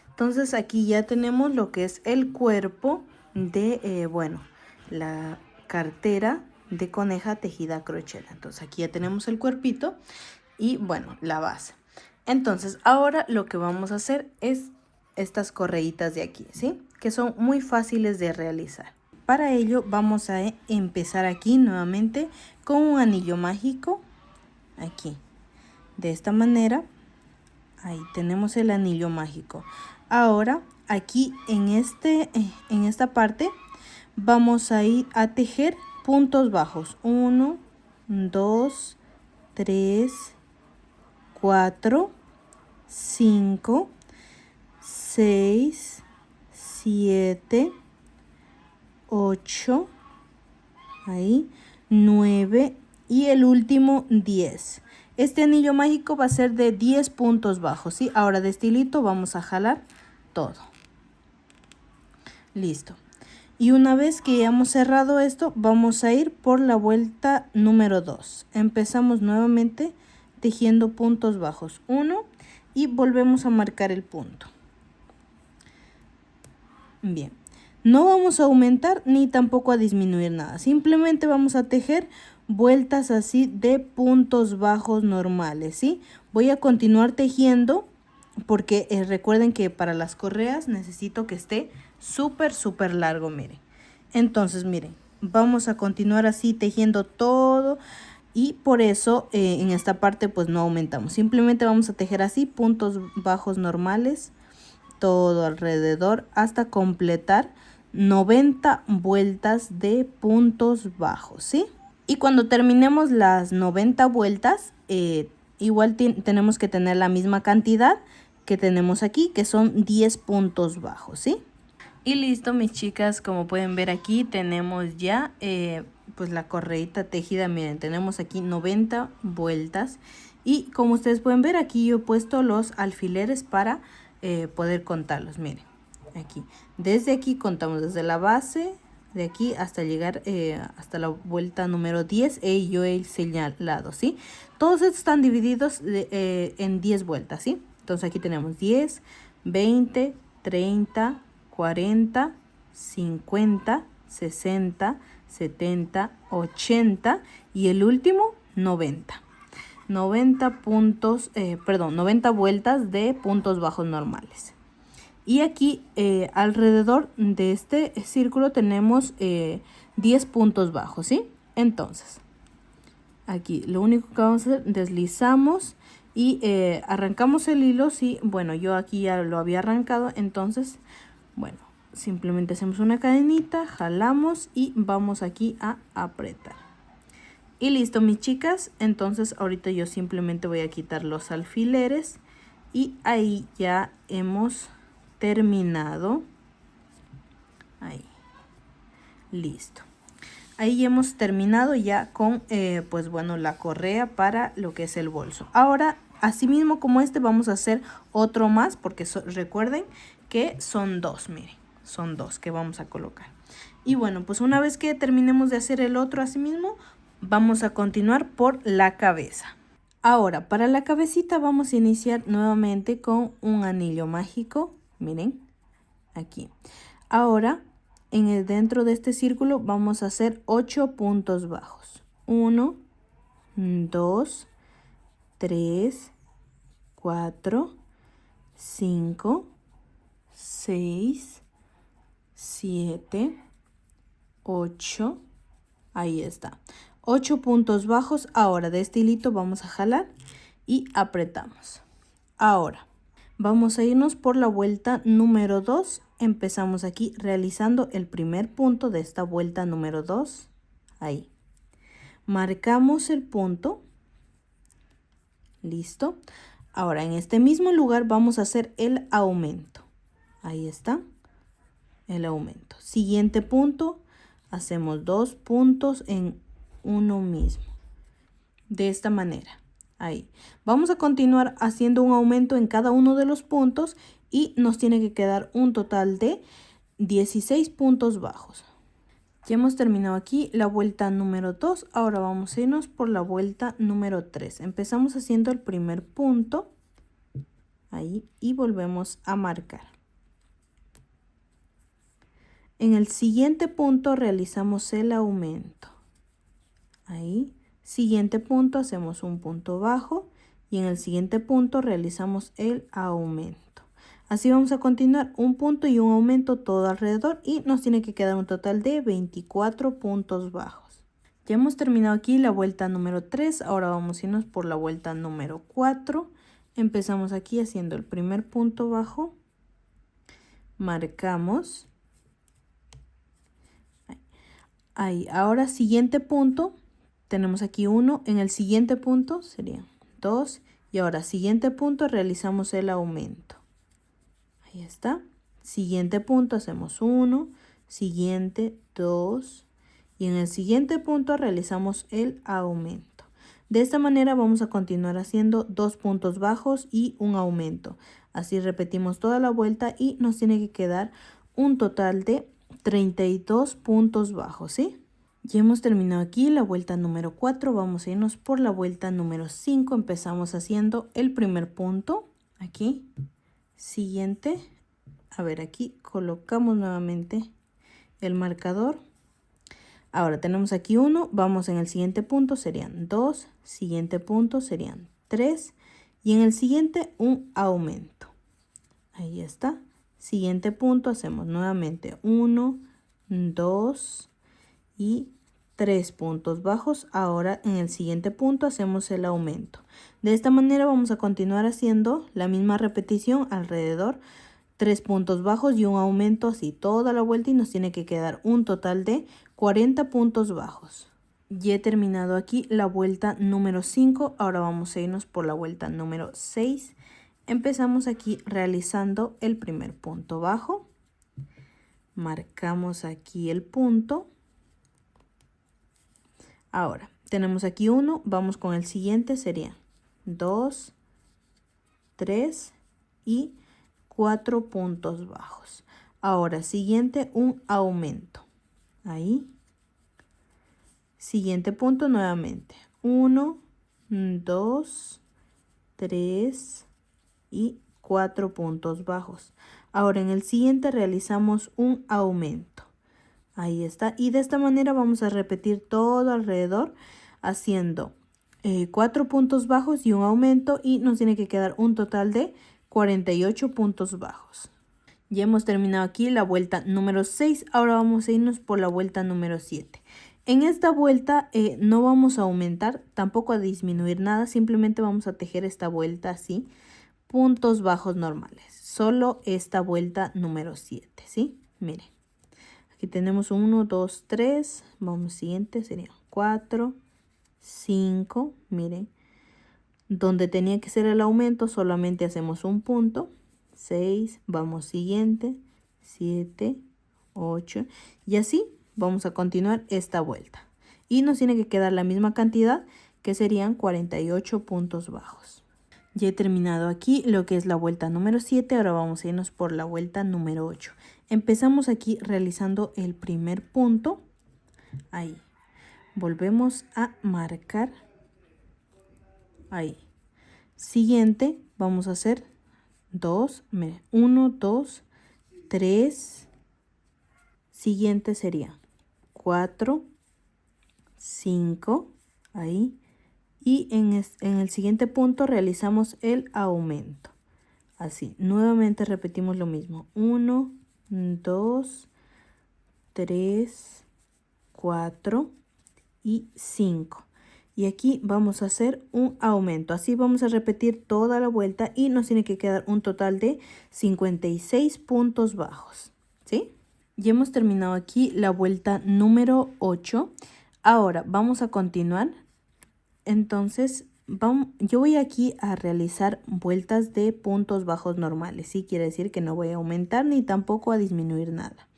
Entonces aquí ya tenemos lo que es el cuerpo de, bueno, la cartera de coneja tejida a crochet. Entonces aquí ya tenemos el cuerpito y bueno, la base. Entonces ahora lo que vamos a hacer es estas correitas de aquí, ¿sí? Que son muy fáciles de realizar. Para ello vamos a empezar aquí nuevamente con un anillo mágico. Aquí, de esta manera. Ahí tenemos el anillo mágico. Ahora aquí en esta parte vamos a ir a tejer puntos bajos. 1, 2, 3, 4, 5, 6, 7, 8, ahí, 9 y el último 10. Este anillo mágico va a ser de 10 puntos bajos, ¿sí? Ahora de este hilito vamos a jalar todo. Listo. Y una vez que ya hemos cerrado esto, vamos a ir por la vuelta número 2. Empezamos nuevamente tejiendo puntos bajos 1 y volvemos a marcar el punto. Bien, no vamos a aumentar ni tampoco a disminuir nada. Simplemente vamos a tejer vueltas así de puntos bajos normales, ¿sí? Voy a continuar tejiendo porque recuerden que para las correas necesito que esté súper largo, miren. Entonces, miren, vamos a continuar así tejiendo todo y por eso en esta parte pues no aumentamos. Simplemente vamos a tejer así puntos bajos normales todo alrededor hasta completar 90 vueltas de puntos bajos, ¿sí? Y cuando terminemos las 90 vueltas, igual tenemos que tener la misma cantidad que tenemos aquí, que son 10 puntos bajos, ¿sí? Y listo, mis chicas, como pueden ver aquí tenemos ya pues la correita tejida. Miren, tenemos aquí 90 vueltas y como ustedes pueden ver aquí yo he puesto los alfileres para poder contarlos. Miren, aquí desde aquí contamos desde la base de aquí hasta llegar hasta la vuelta número 10 y yo he señalado, ¿sí? Todos estos están divididos en 10 vueltas, ¿sí? Entonces aquí tenemos 10, 20, 30, 40, 50, 60, 70, 80 y el último 90. 90 puntos, 90 vueltas de puntos bajos normales. Y aquí alrededor de este círculo tenemos 10 puntos bajos, ¿sí? Entonces, aquí lo único que vamos a hacer, deslizamos y arrancamos el hilo, ¿sí? Bueno, yo aquí ya lo había arrancado, entonces, bueno, simplemente hacemos una cadenita, jalamos y vamos aquí a apretar. Y listo, mis chicas, entonces ahorita yo simplemente voy a quitar los alfileres y ahí ya hemos terminado. Ahí, listo. Ahí hemos terminado ya con, pues bueno, la correa para lo que es el bolso. Ahora, así mismo como este, vamos a hacer otro más porque recuerden que son dos, miren, son dos que vamos a colocar. Y bueno, pues una vez que terminemos de hacer el otro así mismo, vamos a continuar por la cabeza. Ahora, para la cabecita vamos a iniciar nuevamente con un anillo mágico. Miren, aquí. Ahora, dentro de este círculo vamos a hacer 8 puntos bajos. 1, 2, 3, 4, 5, 6, 7, 8. Ahí está. 8 puntos bajos. Ahora de este hilito vamos a jalar y apretamos. Ahora vamos a irnos por la vuelta número 2. Empezamos aquí realizando el primer punto de esta vuelta número 2. Ahí. Marcamos el punto. Listo. Ahora en este mismo lugar vamos a hacer el aumento. Ahí está. El aumento. Siguiente punto. Hacemos 2 puntos en uno mismo. De esta manera. Ahí. Vamos a continuar haciendo un aumento en cada uno de los puntos y nos tiene que quedar un total de 16 puntos bajos. Ya hemos terminado aquí la vuelta número 2. Ahora vamos a irnos por la vuelta número 3. Empezamos haciendo el primer punto. Ahí. Y volvemos a marcar. En el siguiente punto realizamos el aumento. Ahí. Siguiente punto hacemos un punto bajo y en el siguiente punto realizamos el aumento. Así vamos a continuar un punto y un aumento todo alrededor y nos tiene que quedar un total de 24 puntos bajos. Ya hemos terminado aquí la vuelta número 3, ahora vamos a irnos por la vuelta número 4. Empezamos aquí haciendo el primer punto bajo, marcamos. Ahí, ahora siguiente punto. Tenemos aquí 1, en el siguiente punto serían 2 y ahora siguiente punto realizamos el aumento. Ahí está. Siguiente punto hacemos 1, siguiente 2 y en el siguiente punto realizamos el aumento. De esta manera vamos a continuar haciendo 2 puntos bajos y un aumento. Así repetimos toda la vuelta y nos tiene que quedar un total de 32 puntos bajos, ¿sí? Ya hemos terminado aquí la vuelta número 4. Vamos a irnos por la vuelta número 5. Empezamos haciendo el primer punto aquí. Siguiente. A ver, aquí colocamos nuevamente el marcador. Ahora tenemos aquí 1, vamos en el siguiente punto, serían 2, siguiente punto serían 3 y en el siguiente un aumento. Ahí está. Siguiente punto hacemos nuevamente 1, 2 y 3 puntos bajos. Ahora en el siguiente punto hacemos el aumento. De esta manera vamos a continuar haciendo la misma repetición alrededor. 3 puntos bajos y un aumento así toda la vuelta y nos tiene que quedar un total de 40 puntos bajos. Ya he terminado aquí la vuelta número 5. Ahora vamos a irnos por la vuelta número 6. Empezamos aquí realizando el primer punto bajo. Marcamos aquí el punto. Ahora tenemos aquí 1. Vamos con el siguiente. Sería 2, 3 y 4 puntos bajos. Ahora siguiente un aumento. Ahí. Siguiente punto nuevamente. 1, 2, 3 y 4 puntos bajos. Ahora en el siguiente realizamos un aumento. Ahí está. Y de esta manera vamos a repetir todo alrededor haciendo 4 puntos bajos y un aumento y nos tiene que quedar un total de 48 puntos bajos. Ya hemos terminado aquí la vuelta número 6. Ahora vamos a irnos por la vuelta número 7. En esta vuelta no vamos a aumentar, tampoco a disminuir nada. Simplemente vamos a tejer esta vuelta así. Puntos bajos normales. Solo esta vuelta número 7, ¿sí? Miren. Aquí tenemos 1, 2, 3. Vamos siguiente, sería 4, 5. Miren. Donde tenía que ser el aumento solamente hacemos un punto. 6, vamos siguiente, 7, 8 y así vamos a continuar esta vuelta. Y nos tiene que quedar la misma cantidad que serían 48 puntos bajos. Ya he terminado aquí lo que es la vuelta número 7, ahora vamos a irnos por la vuelta número 8. Empezamos aquí realizando el primer punto, ahí. Volvemos a marcar, ahí. Siguiente, vamos a hacer 2, 1, 2, 3, siguiente sería 4, 5, ahí, y en el siguiente punto realizamos el aumento, así, nuevamente repetimos lo mismo, 1, 2, 3, 4 y 5. Y aquí vamos a hacer un aumento. Así vamos a repetir toda la vuelta y nos tiene que quedar un total de 56 puntos bajos, ¿sí? Ya hemos terminado aquí la vuelta número 8. Ahora vamos a continuar. Entonces, yo voy aquí a realizar vueltas de puntos bajos normales. Sí, quiere decir que no voy a aumentar ni tampoco a disminuir nada.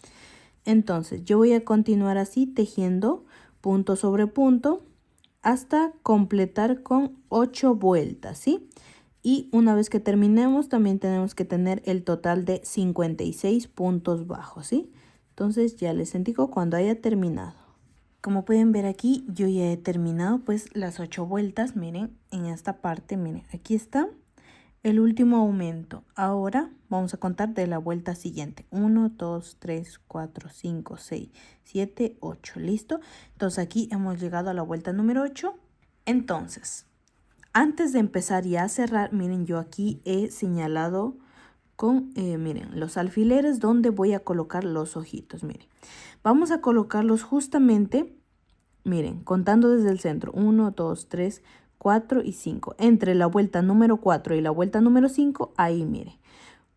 Entonces, yo voy a continuar así tejiendo punto sobre punto hasta completar con 8 vueltas, ¿sí? Y una vez que terminemos también tenemos que tener el total de 56 puntos bajos, ¿sí? Entonces ya les indico cuando haya terminado. Como pueden ver aquí, yo ya he terminado pues las 8 vueltas. Miren, en esta parte, miren, aquí está el último aumento. Ahora vamos a contar de la vuelta siguiente. 1, 2, 3, 4, 5, 6, 7, 8. ¿Listo? Entonces aquí hemos llegado a la vuelta número 8. Entonces, antes de empezar ya a cerrar, miren, yo aquí he señalado con, miren, los alfileres donde voy a colocar los ojitos. Miren, vamos a colocarlos justamente, miren, contando desde el centro. 1, 2, 3, 4 y 5. Entre la vuelta número 4 y la vuelta número 5, ahí mire.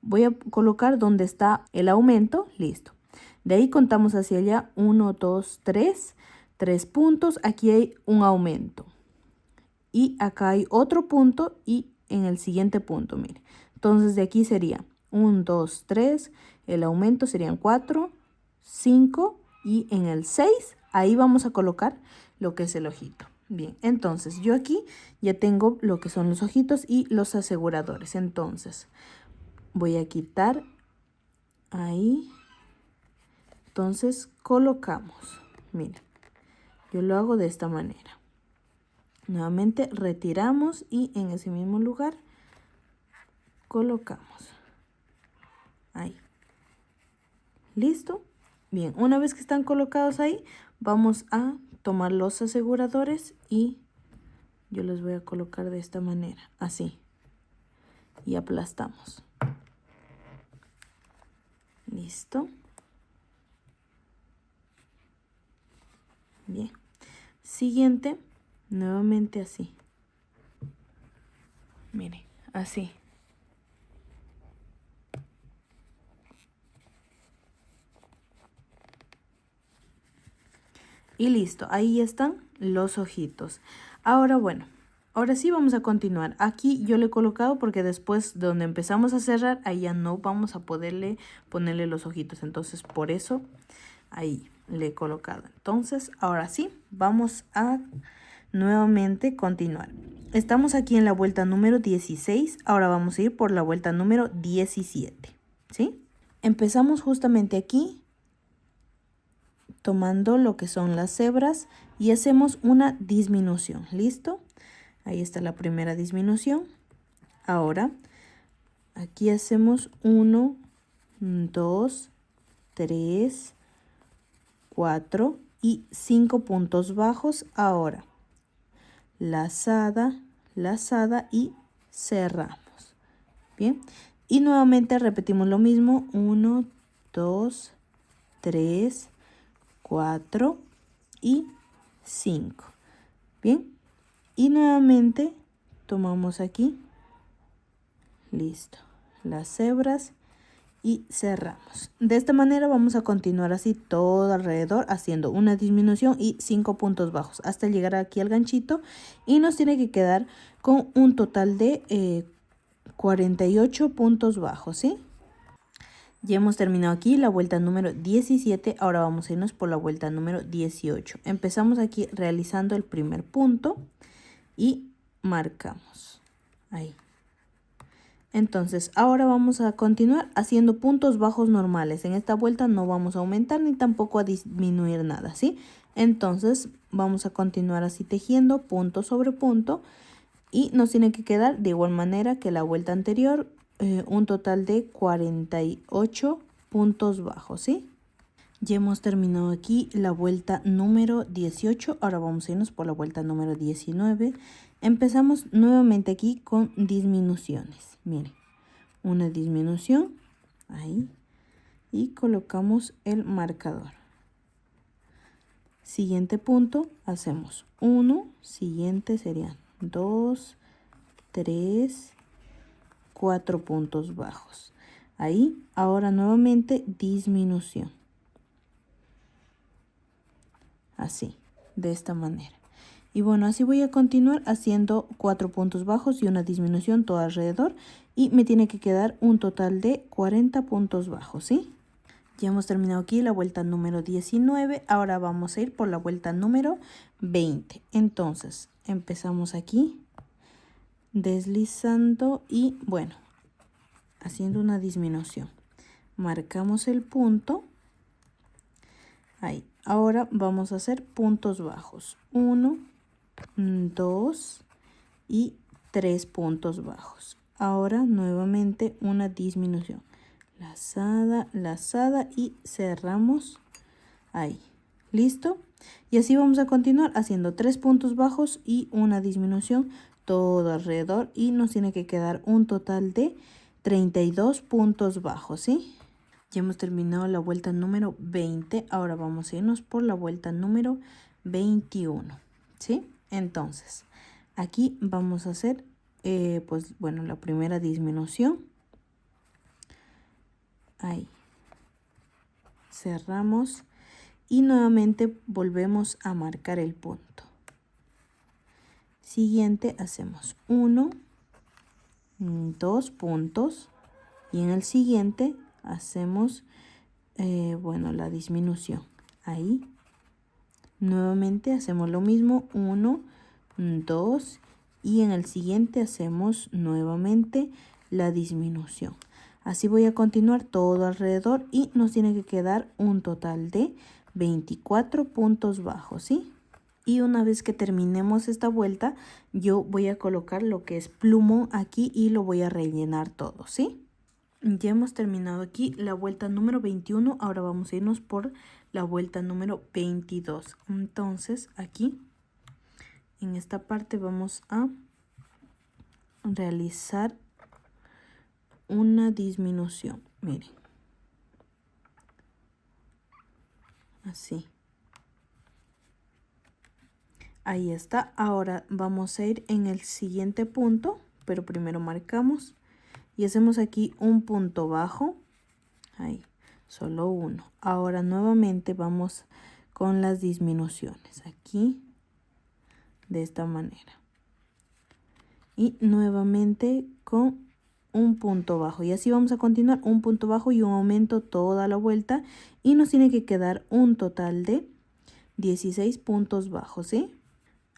Voy a colocar donde está el aumento, listo. De ahí contamos hacia allá 1, 2, 3, 3 puntos. Aquí hay un aumento. Y acá hay otro punto y en el siguiente punto, mire. Entonces de aquí sería 1, 2, 3, el aumento serían 4, 5 y en el 6, ahí vamos a colocar lo que es el ojito. Bien, entonces yo aquí ya tengo lo que son los ojitos y los aseguradores. Entonces voy a quitar ahí. Entonces colocamos. Miren, yo lo hago de esta manera. Nuevamente retiramos y en ese mismo lugar colocamos. Ahí. ¿Listo? Bien, una vez que están colocados ahí, vamos a tomar los aseguradores y yo los voy a colocar de esta manera, así. Y aplastamos. ¿Listo? Bien. Siguiente, nuevamente así. Miren, así. Y listo, ahí están los ojitos. Ahora, bueno, ahora sí vamos a continuar. Aquí yo le he colocado porque después donde empezamos a cerrar, ahí ya no vamos a ponerle los ojitos. Entonces, por eso, ahí le he colocado. Entonces, ahora sí, vamos a nuevamente continuar. Estamos aquí en la vuelta número 16. Ahora vamos a ir por la vuelta número 17, ¿sí? Empezamos justamente aquí, tomando lo que son las hebras y hacemos una disminución. ¿Listo? Ahí está la primera disminución. Ahora aquí hacemos 1, 2, 3, 4 y 5 puntos bajos. Ahora lazada, lazada y cerramos. Bien, y nuevamente repetimos lo mismo. 1, 2, 3, 4 y 5. Bien, y nuevamente tomamos aquí, listo, las hebras y cerramos. De esta manera vamos a continuar así todo alrededor, haciendo una disminución y 5 puntos bajos hasta llegar aquí al ganchito, y nos tiene que quedar con un total de 48 puntos bajos, ¿sí? Ya hemos terminado aquí la vuelta número 17, ahora vamos a irnos por la vuelta número 18. Empezamos aquí realizando el primer punto y marcamos ahí. Entonces ahora vamos a continuar haciendo puntos bajos normales. En esta vuelta no vamos a aumentar ni tampoco a disminuir nada, ¿sí? Entonces vamos a continuar así tejiendo punto sobre punto y nos tiene que quedar de igual manera que la vuelta anterior, un total de 48 puntos bajos, ¿sí? Ya hemos terminado aquí la vuelta número 18. Ahora vamos a irnos por la vuelta número 19. Empezamos nuevamente aquí con disminuciones. Miren, una disminución ahí y colocamos el marcador. Siguiente punto, hacemos 1, siguiente serían 2, 3, 4 puntos bajos. Ahí, ahora nuevamente disminución. Así, de esta manera. Y bueno, así voy a continuar haciendo 4 puntos bajos y una disminución todo alrededor. Y me tiene que quedar un total de 40 puntos bajos, ¿sí? Ya hemos terminado aquí la vuelta número 19. Ahora vamos a ir por la vuelta número 20. Entonces, empezamos aquí, deslizando y bueno, haciendo una disminución. Marcamos el punto. Ahí. Ahora vamos a hacer puntos bajos. 1, 2 y 3 puntos bajos. Ahora nuevamente una disminución. Lazada, lazada y cerramos ahí. ¿Listo? Y así vamos a continuar haciendo 3 puntos bajos y una disminución todo alrededor, y nos tiene que quedar un total de 32 puntos bajos, ¿sí? Ya hemos terminado la vuelta número 20. Ahora vamos a irnos por la vuelta número 21, ¿sí? Entonces, aquí vamos a hacer, pues bueno, la primera disminución. Ahí. Cerramos y nuevamente volvemos a marcar el punto. Siguiente, hacemos 1, 2 puntos y en el siguiente hacemos, bueno, la disminución. Ahí nuevamente hacemos lo mismo, 1, 2 y en el siguiente hacemos nuevamente la disminución. Así voy a continuar todo alrededor y nos tiene que quedar un total de 24 puntos bajos, ¿sí? Y una vez que terminemos esta vuelta, yo voy a colocar lo que es plumón aquí y lo voy a rellenar todo, ¿sí? Ya hemos terminado aquí la vuelta número 21. Ahora vamos a irnos por la vuelta número 22. Entonces aquí en esta parte vamos a realizar una disminución. Miren. Así. Ahí está. Ahora vamos a ir en el siguiente punto, pero primero marcamos y hacemos aquí un punto bajo. Ahí, solo uno. Ahora nuevamente vamos con las disminuciones. Aquí, de esta manera. Y nuevamente con un punto bajo. Y así vamos a continuar, un punto bajo y un aumento toda la vuelta. Y nos tiene que quedar un total de 16 puntos bajos, ¿sí?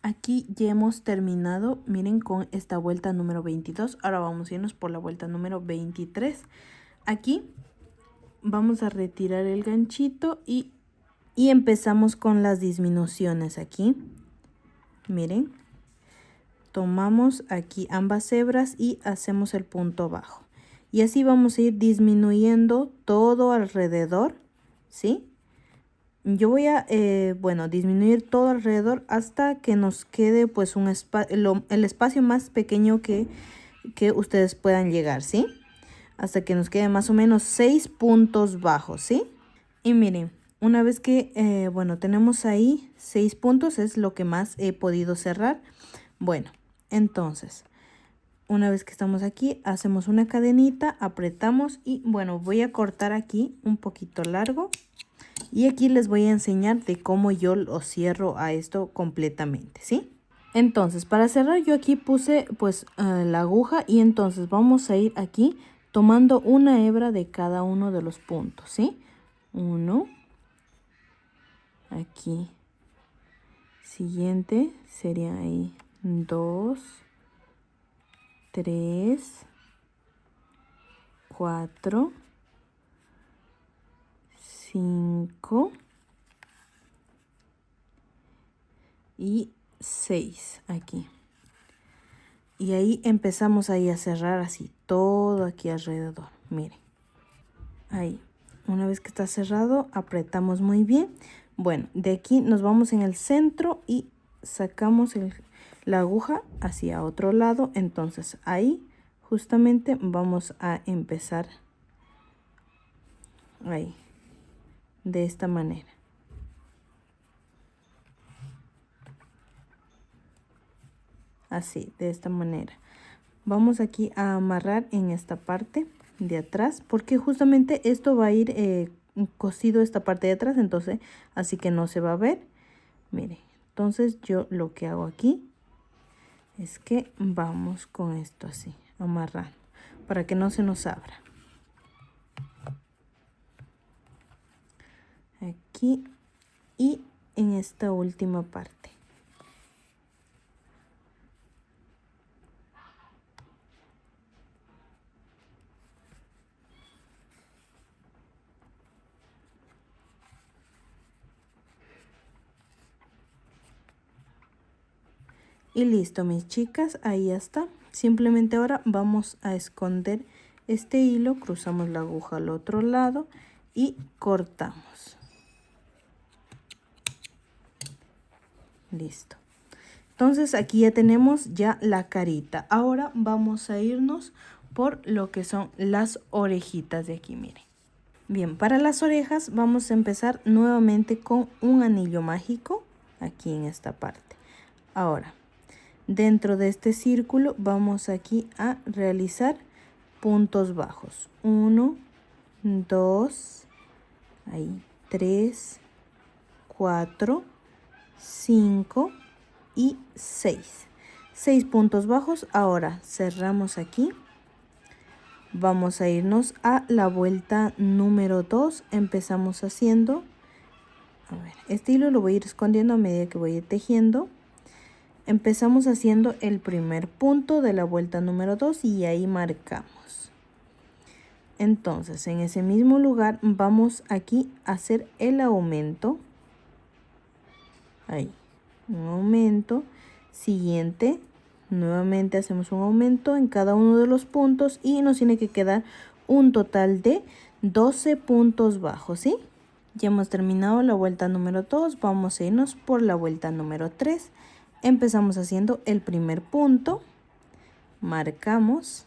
Aquí ya hemos terminado, miren, con esta vuelta número 22. Ahora vamos a irnos por la vuelta número 23. Aquí vamos a retirar el ganchito y empezamos con las disminuciones aquí. Miren, tomamos aquí ambas hebras y hacemos el punto bajo. Y así vamos a ir disminuyendo todo alrededor, ¿sí? Yo voy a, disminuir todo alrededor hasta que nos quede pues el espacio más pequeño que ustedes puedan llegar, ¿sí? Hasta que nos quede más o menos 6 puntos bajos, ¿sí? Y miren, una vez que, tenemos ahí 6 puntos, es lo que más he podido cerrar. Bueno, entonces, una vez que estamos aquí, hacemos una cadenita, apretamos y, bueno, voy a cortar aquí un poquito largo. Y aquí les voy a enseñar de cómo yo lo cierro a esto completamente, ¿sí? Entonces, para cerrar yo aquí puse pues la aguja y entonces vamos a ir aquí tomando una hebra de cada uno de los puntos, ¿sí? Uno. Aquí. Siguiente sería ahí 2, 3, 4, 5 y 6 aquí. Y ahí empezamos ahí a cerrar así todo aquí alrededor. Miren. Ahí. Una vez que está cerrado, apretamos muy bien. Bueno, de aquí nos vamos en el centro y sacamos la aguja hacia otro lado. Entonces ahí justamente vamos a empezar ahí. De esta manera. Así, de esta manera. Vamos aquí a amarrar en esta parte de atrás, porque justamente esto va a ir cosido esta parte de atrás, entonces así que no se va a ver. Mire, entonces yo lo que hago aquí es que vamos con esto así, amarrando, para que no se nos abra. Aquí y en esta última parte. Y listo, mis chicas, ahí está. Simplemente ahora vamos a esconder este hilo, cruzamos la aguja al otro lado y cortamos. Listo. Entonces aquí ya tenemos ya la carita. Ahora vamos a irnos por lo que son las orejitas de aquí, miren. Bien, para las orejas vamos a empezar nuevamente con un anillo mágico aquí en esta parte. Ahora, dentro de este círculo vamos aquí a realizar puntos bajos. 1, 2, ahí, 3, 4, 5 y 6. 6 puntos bajos. Ahora cerramos aquí. Vamos a irnos a la vuelta número 2. Empezamos haciendo, a ver, este hilo lo voy a ir escondiendo a medida que voy a ir tejiendo. empezamos haciendo el primer punto de la vuelta número 2 y ahí marcamos. Entonces en ese mismo lugar vamos aquí a hacer el aumento. Ahí, un aumento. Siguiente, nuevamente hacemos un aumento en cada uno de los puntos y nos tiene que quedar un total de 12 puntos bajos, ¿sí? Ya hemos terminado la vuelta número 2, vamos a irnos por la vuelta número 3. Empezamos haciendo el primer punto, marcamos,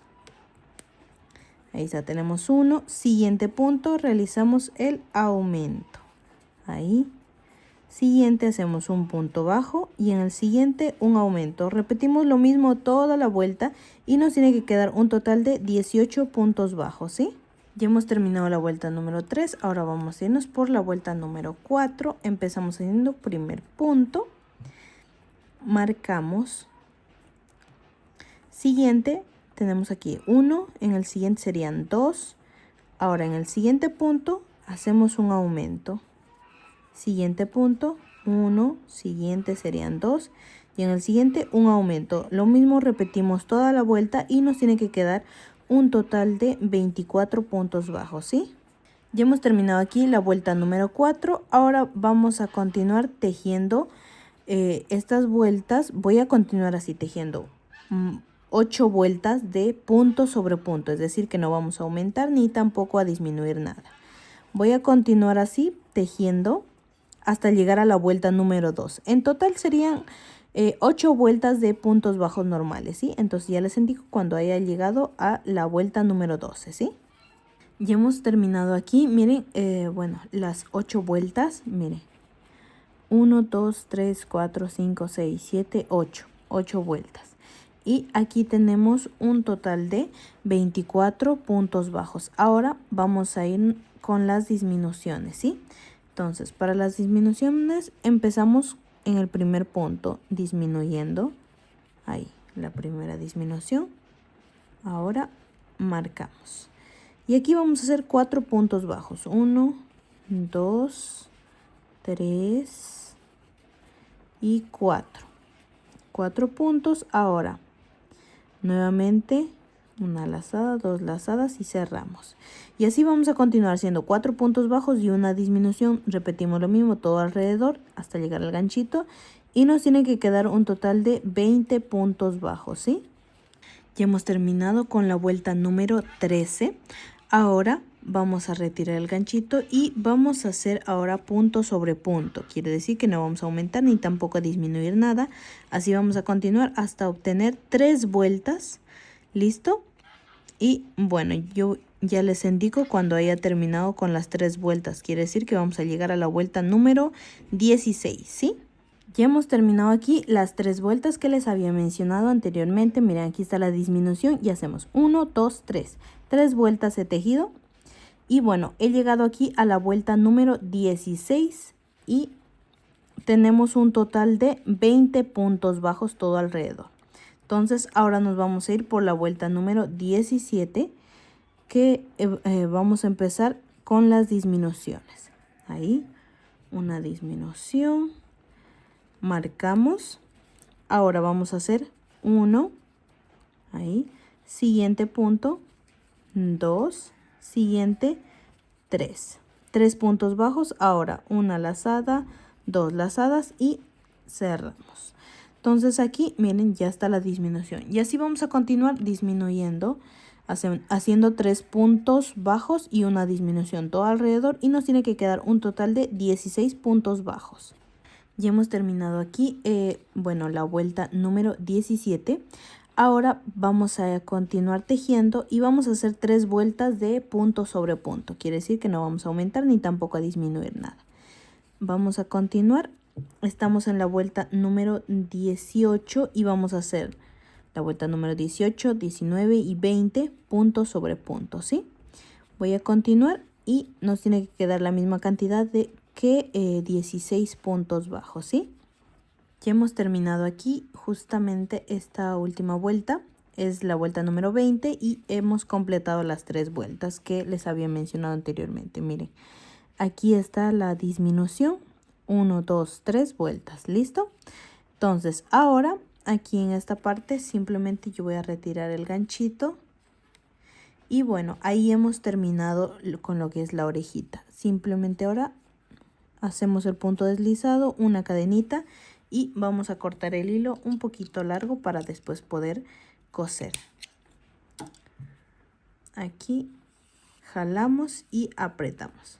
ahí ya tenemos uno. Siguiente punto, realizamos el aumento, ahí. Siguiente hacemos un punto bajo y en el siguiente un aumento. Repetimos lo mismo toda la vuelta y nos tiene que quedar un total de 18 puntos bajos, ¿sí? Ya hemos terminado la vuelta número 3, ahora vamos a irnos por la vuelta número 4. Empezamos haciendo primer punto, marcamos. Siguiente, tenemos aquí 1, en el siguiente serían 2. Ahora en el siguiente punto hacemos un aumento. Siguiente punto, 1, siguiente serían 2 y en el siguiente un aumento. Lo mismo repetimos toda la vuelta y nos tiene que quedar un total de 24 puntos bajos, ¿sí? Ya hemos terminado aquí la vuelta número 4. Ahora vamos a continuar tejiendo estas vueltas. Voy a continuar así tejiendo 8 vueltas de punto sobre punto, es decir que no vamos a aumentar ni tampoco a disminuir nada. Voy a continuar así tejiendo hasta llegar a la vuelta número 2. En total serían 8 vueltas de puntos bajos normales, ¿sí? Entonces ya les indico cuando haya llegado a la vuelta número 12, ¿sí? Ya hemos terminado aquí, miren, bueno, las 8 vueltas, miren. 1, 2, 3, 4, 5, 6, 7, 8. 8 vueltas. Y aquí tenemos un total de 24 puntos bajos. Ahora vamos a ir con las disminuciones, ¿sí? Entonces, para las disminuciones empezamos en el primer punto, disminuyendo. Ahí, la primera disminución. Ahora marcamos. Y aquí vamos a hacer 4 puntos bajos. 1, 2, 3 y 4. 4 puntos. Ahora, nuevamente una lazada, 2 lazadas y cerramos. Y así vamos a continuar haciendo 4 puntos bajos y una disminución. Repetimos lo mismo todo alrededor hasta llegar al ganchito y nos tiene que quedar un total de 20 puntos bajos, ¿sí? Ya hemos terminado con la vuelta número 13. Ahora vamos a retirar el ganchito y vamos a hacer ahora punto sobre punto. Quiere decir que no vamos a aumentar ni tampoco a disminuir nada. Así vamos a continuar hasta obtener 3 vueltas. ¿Listo? Y bueno, yo ya les indico cuando haya terminado con las 3 vueltas. Quiere decir que vamos a llegar a la vuelta número 16, ¿sí? Ya hemos terminado aquí las 3 vueltas que les había mencionado anteriormente. Miren, aquí está la disminución y hacemos 1, 2, 3. 3 vueltas he tejido. Y bueno, he llegado aquí a la vuelta número 16 y tenemos un total de 20 puntos bajos todo alrededor. Entonces ahora nos vamos a ir por la vuelta número 17 que vamos a empezar con las disminuciones. Ahí, una disminución, marcamos. Ahora vamos a hacer 1, ahí, siguiente punto, 2, siguiente, 3. 3 puntos bajos, ahora una lazada, 2 lazadas y cerramos. Entonces aquí, miren, ya está la disminución. Y así vamos a continuar disminuyendo, haciendo 3 puntos bajos y una disminución todo alrededor. Y nos tiene que quedar un total de 16 puntos bajos. Ya hemos terminado aquí, bueno, la vuelta número 17. Ahora vamos a continuar tejiendo y vamos a hacer 3 vueltas de punto sobre punto. Quiere decir que no vamos a aumentar ni tampoco a disminuir nada. Vamos a continuar. Estamos en la vuelta número 18 y vamos a hacer la vuelta número 18, 19 y 20 puntos sobre puntos, ¿sí? Voy a continuar y nos tiene que quedar la misma cantidad de que 16 puntos bajos, ¿sí? Ya hemos terminado aquí justamente esta última vuelta. Es la vuelta número 20 y hemos completado las 3 vueltas que les había mencionado anteriormente. Miren, aquí está la disminución. 1, 2, 3 vueltas. ¿Listo? Entonces, ahora aquí en esta parte simplemente yo voy a retirar el ganchito. Y bueno, ahí hemos terminado con lo que es la orejita. Simplemente ahora hacemos el punto deslizado, una cadenita y vamos a cortar el hilo un poquito largo para después poder coser. Aquí jalamos y apretamos.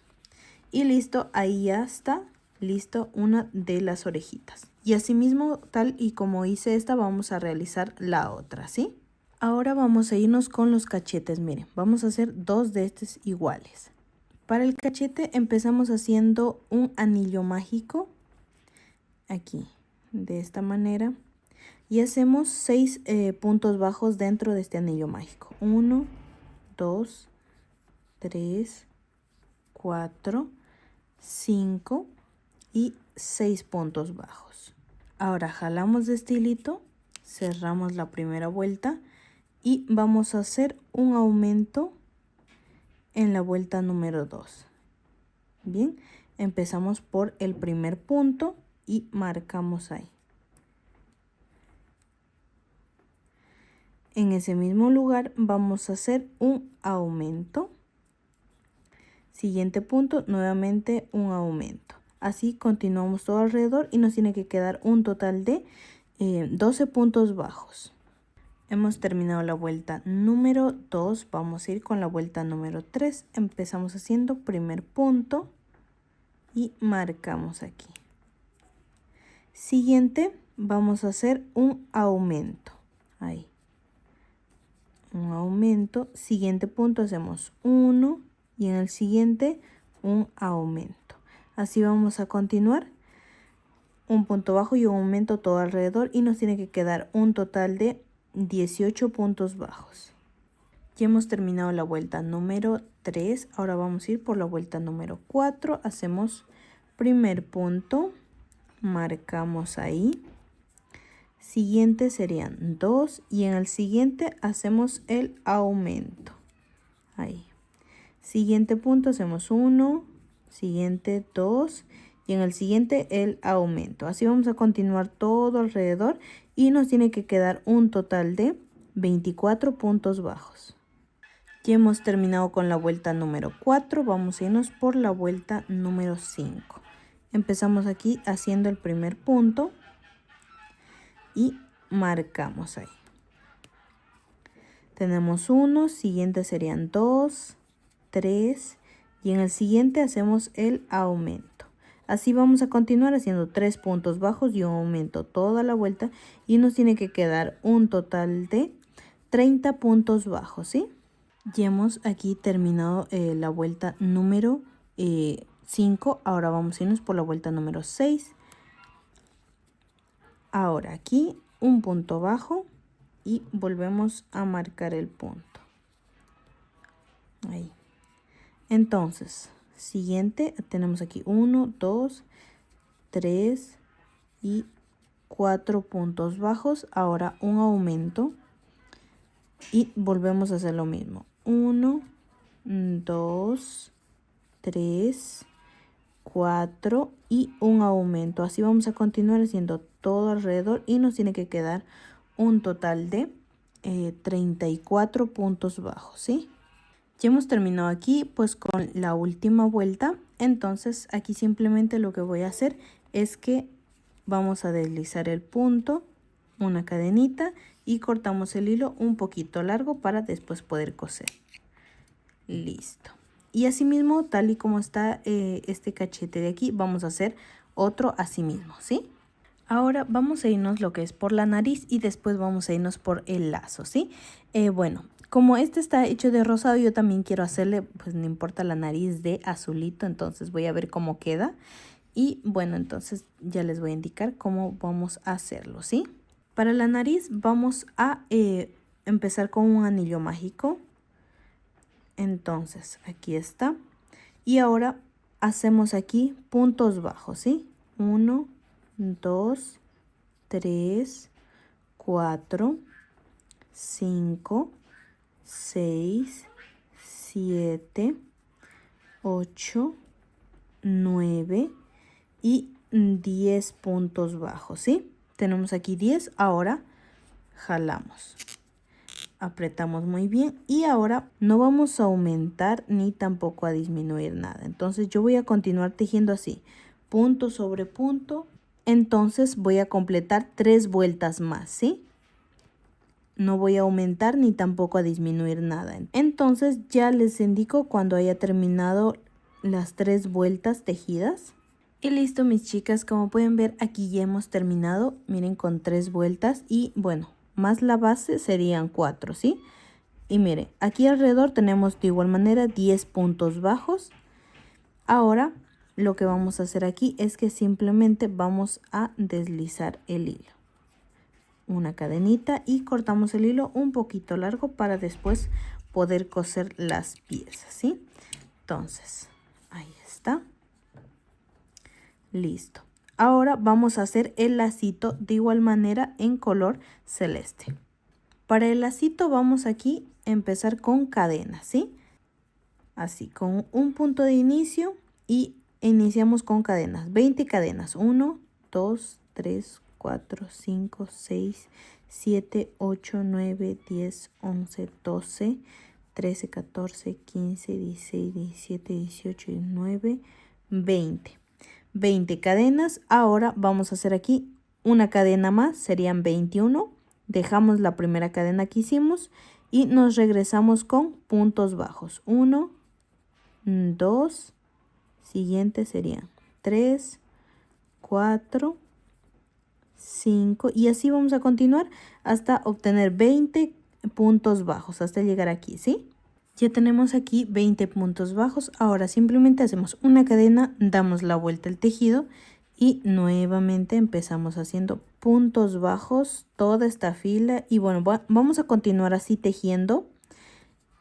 Y listo, ahí ya está listo una de las orejitas. Y asimismo, tal y como hice esta, vamos a realizar la otra, ¿sí? Ahora vamos a irnos con los cachetes. Miren, vamos a hacer dos de estos iguales. Para el cachete empezamos haciendo un anillo mágico. Aquí, de esta manera. Y hacemos 6 puntos bajos dentro de este anillo mágico. 1, 2, 3, 4, 5 y 6 puntos bajos. Ahora jalamos de este hilito, cerramos la primera vuelta y vamos a hacer un aumento en la vuelta número 2. Bien, empezamos por el primer punto y marcamos ahí. En ese mismo lugar vamos a hacer un aumento. Siguiente punto, nuevamente un aumento. Así continuamos todo alrededor y nos tiene que quedar un total de 12 puntos bajos. Hemos terminado la vuelta número 2, vamos a ir con la vuelta número 3. Empezamos haciendo primer punto y marcamos aquí. Siguiente, vamos a hacer un aumento. Ahí. Un aumento. Siguiente punto hacemos 1 y en el siguiente un aumento. Así vamos a continuar. Un punto bajo y un aumento todo alrededor y nos tiene que quedar un total de 18 puntos bajos. Ya hemos terminado la vuelta número 3. Ahora vamos a ir por la vuelta número 4. Hacemos primer punto. Marcamos ahí. Siguiente serían 2 y en el siguiente hacemos el aumento. Ahí. Siguiente punto hacemos 1. Siguiente 2. Y en el siguiente el aumento. Así vamos a continuar todo alrededor y nos tiene que quedar un total de 24 puntos bajos. Ya hemos terminado con la vuelta número 4. Vamos a irnos por la vuelta número 5. Empezamos aquí haciendo el primer punto y marcamos ahí. Tenemos 1, siguiente serían 2, 3 y en el siguiente hacemos el aumento. Así vamos a continuar haciendo 3 puntos bajos y un aumento toda la vuelta y nos tiene que quedar un total de 30 puntos bajos, ¿sí? Ya hemos aquí terminado la vuelta número 5. Ahora vamos a irnos por la vuelta número 6. Ahora aquí un punto bajo y volvemos a marcar el punto. Ahí. Entonces, siguiente, tenemos aquí 1, 2, 3 y 4 puntos bajos. Ahora un aumento y volvemos a hacer lo mismo. 1, 2, 3, 4 y un aumento. Así vamos a continuar haciendo todo alrededor y nos tiene que quedar un total de 34 puntos bajos, ¿sí? Ya hemos terminado aquí pues con la última vuelta. Entonces aquí simplemente lo que voy a hacer es que vamos a deslizar el punto, una cadenita y cortamos el hilo un poquito largo para después poder coser. Listo. Y asimismo, tal y como está este cachete de aquí, vamos a hacer otro asimismo, ¿sí? Ahora vamos a irnos lo que es por la nariz y después vamos a irnos por el lazo, ¿sí? Bueno, como este está hecho de rosado, yo también quiero hacerle, pues no importa, la nariz de azulito. Entonces voy a ver cómo queda. Y bueno, entonces ya les voy a indicar cómo vamos a hacerlo, ¿sí? Para la nariz vamos a empezar con un anillo mágico. Entonces aquí está. Y ahora hacemos aquí puntos bajos, ¿sí? 1, 2, 3, 4, 5, 6, 7, 8, 9 y 10 puntos bajos, ¿sí? Tenemos aquí 10. Ahora jalamos. Apretamos muy bien y ahora no vamos a aumentar ni tampoco a disminuir nada. Entonces yo voy a continuar tejiendo así, punto sobre punto. Entonces voy a completar 3 vueltas más, ¿sí? No voy a aumentar ni tampoco a disminuir nada. Entonces ya les indico cuando haya terminado las 3 vueltas tejidas. Y listo, mis chicas, como pueden ver aquí ya hemos terminado. Miren, con 3 vueltas y bueno, más la base serían 4, ¿sí? Y miren, aquí alrededor tenemos de igual manera 10 puntos bajos. Ahora lo que vamos a hacer aquí es que simplemente vamos a deslizar el hilo. Una cadenita y cortamos el hilo un poquito largo para después poder coser las piezas, ¿sí? Entonces, ahí está. Listo. Ahora vamos a hacer el lacito de igual manera en color celeste. Para el lacito vamos aquí a empezar con cadenas, ¿sí? Así, con un punto de inicio y iniciamos con cadenas. 20 cadenas. 1, 2, 3, 4, 5, 6, 7, 8, 9, 10, 11, 12, 13, 14, 15, 16, 17, 18, 19, 20. 20 cadenas. Ahora vamos a hacer aquí una cadena más, serían 21. Dejamos la primera cadena que hicimos y nos regresamos con puntos bajos. 1, 2, siguiente serían 3, 4, 5 y así vamos a continuar hasta obtener 20 puntos bajos, hasta llegar aquí, ¿sí? Ya tenemos aquí 20 puntos bajos. Ahora simplemente hacemos una cadena, damos la vuelta al tejido y nuevamente empezamos haciendo puntos bajos toda esta fila. Y bueno, vamos a continuar así tejiendo.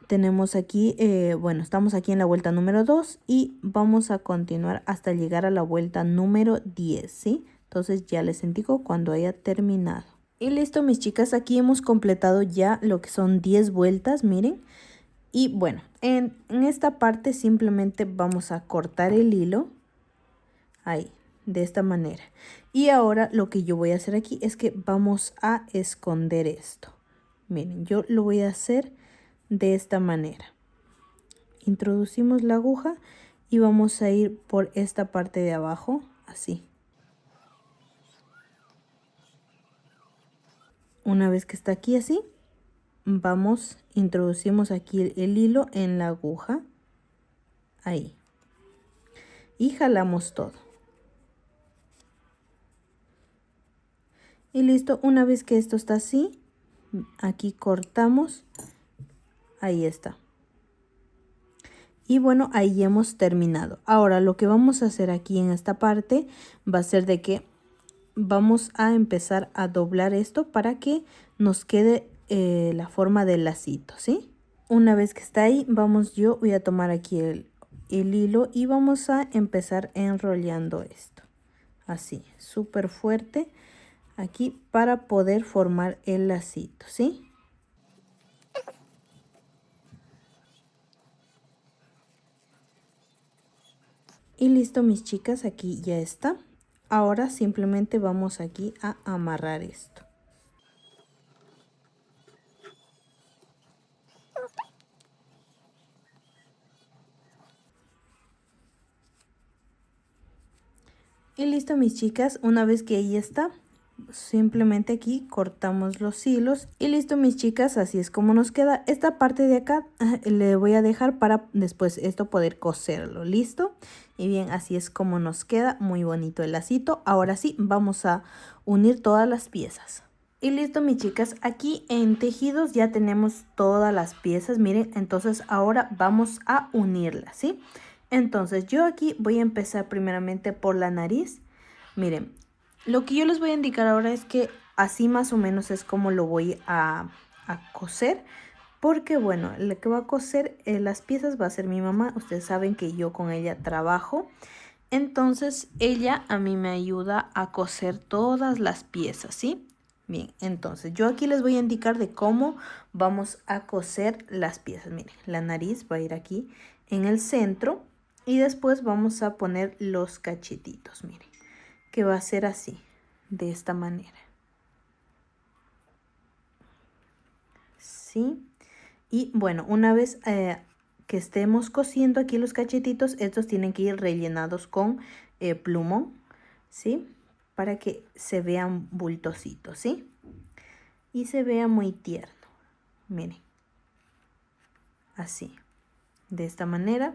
Tenemos aquí, bueno, estamos aquí en la vuelta número 2 y vamos a continuar hasta llegar a la vuelta número 10, ¿sí? Entonces ya les indico cuando haya terminado. Y listo, mis chicas, aquí hemos completado ya lo que son 10 vueltas, miren. Y bueno, en esta parte simplemente vamos a cortar el hilo, ahí, de esta manera. Y ahora lo que yo voy a hacer aquí es que vamos a esconder esto. Miren, yo lo voy a hacer de esta manera. Introducimos la aguja y vamos a ir por esta parte de abajo, así. Una vez que está aquí así, introducimos aquí el hilo en la aguja, ahí, y jalamos todo. Y listo, una vez que esto está así, aquí cortamos, ahí está. Y bueno, ahí hemos terminado. Ahora lo que vamos a hacer aquí en esta parte va a ser de que vamos a empezar a doblar esto para que nos quede la forma del lacito, ¿sí? Una vez que está ahí, yo voy a tomar aquí el hilo y vamos a empezar enrollando esto. Así, súper fuerte aquí para poder formar el lacito, ¿sí? Y listo, mis chicas, aquí ya está. Ahora simplemente vamos aquí a amarrar esto. Y listo, mis chicas, una vez que ahí está, simplemente aquí cortamos los hilos. Y listo, mis chicas, así es como nos queda. Esta parte de acá le voy a dejar para después esto poder coserlo, ¿listo? Y bien, así es como nos queda, muy bonito el lacito. Ahora sí, vamos a unir todas las piezas. Y listo, mis chicas, aquí en tejidos ya tenemos todas las piezas, miren. Entonces ahora vamos a unirlas, ¿sí? Entonces yo aquí voy a empezar primeramente por la nariz. Miren, lo que yo les voy a indicar ahora es que así más o menos es como lo voy a coser. Porque bueno, lo que va a coser las piezas va a ser mi mamá. Ustedes saben que yo con ella trabajo. Entonces ella a mí me ayuda a coser todas las piezas, ¿sí? Bien, entonces yo aquí les voy a indicar de cómo vamos a coser las piezas. Miren, la nariz va a ir aquí en el centro. Y después vamos a poner los cachetitos, miren, que va a ser así, de esta manera. así. Y bueno, una vez que estemos cosiendo aquí los cachetitos, estos tienen que ir rellenados con plumón, ¿sí? Para que se vean bultositos, ¿sí? Y se vea muy tierno. Miren. Así. De esta manera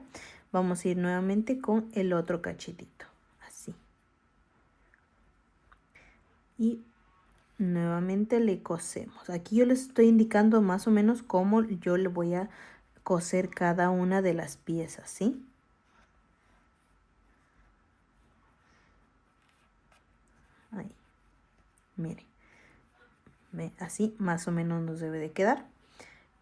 vamos a ir nuevamente con el otro cachetito. Así. Y nuevamente le cosemos. Aquí yo les estoy indicando más o menos cómo yo le voy a coser cada una de las piezas, ¿sí? Ahí. Miren. Así más o menos nos debe de quedar.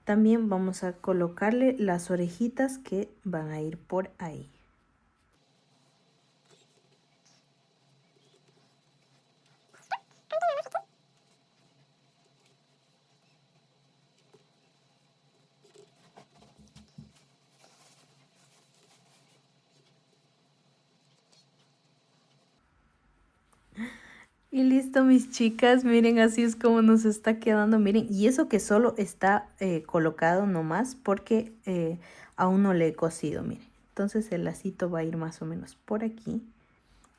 También vamos a colocarle las orejitas que van a ir por ahí. Y listo, mis chicas, miren, así es como nos está quedando, miren, y eso que solo está colocado nomás porque aún no le he cosido, miren. Entonces el lacito va a ir más o menos por aquí,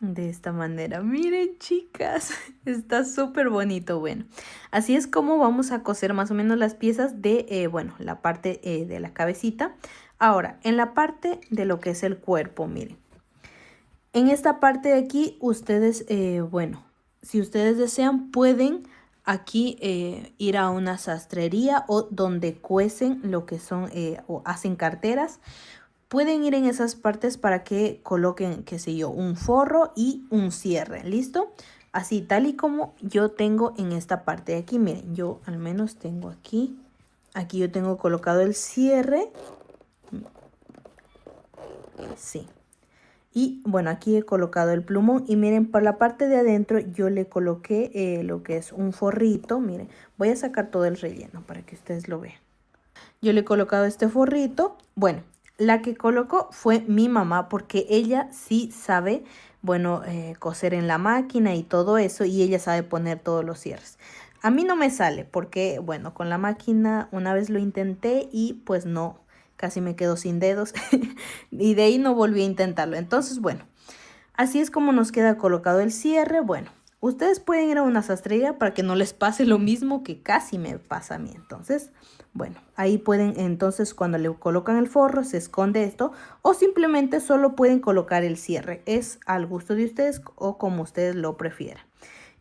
de esta manera. Miren, chicas, está súper bonito. Bueno, así es como vamos a coser más o menos las piezas de, bueno, la parte de la cabecita. Ahora, en la parte de lo que es el cuerpo, miren. En esta parte de aquí, ustedes, bueno, si ustedes desean, pueden aquí ir a una sastrería o donde cuecen lo que son o hacen carteras. Pueden ir en esas partes para que coloquen, qué sé yo, un forro y un cierre. ¿Listo? Así, tal y como yo tengo en esta parte de aquí. Miren, yo al menos tengo aquí. Aquí yo tengo colocado el cierre. Sí. Y bueno, aquí he colocado el plumón y miren, por la parte de adentro yo le coloqué lo que es un forrito. Miren, voy a sacar todo el relleno para que ustedes lo vean. Yo le he colocado este forrito. Bueno, la que colocó fue mi mamá porque ella sí sabe, bueno, coser en la máquina y todo eso, y ella sabe poner todos los cierres. A mí no me sale porque, bueno, con la máquina una vez lo intenté y pues no. Casi me quedo sin dedos y de ahí no volví a intentarlo. Entonces, bueno, así es como nos queda colocado el cierre. Bueno, ustedes pueden ir a una sastrería para que no les pase lo mismo que casi me pasa a mí. Entonces, bueno, ahí pueden, entonces cuando le colocan el forro se esconde esto, o simplemente solo pueden colocar el cierre. Es al gusto de ustedes o como ustedes lo prefieran.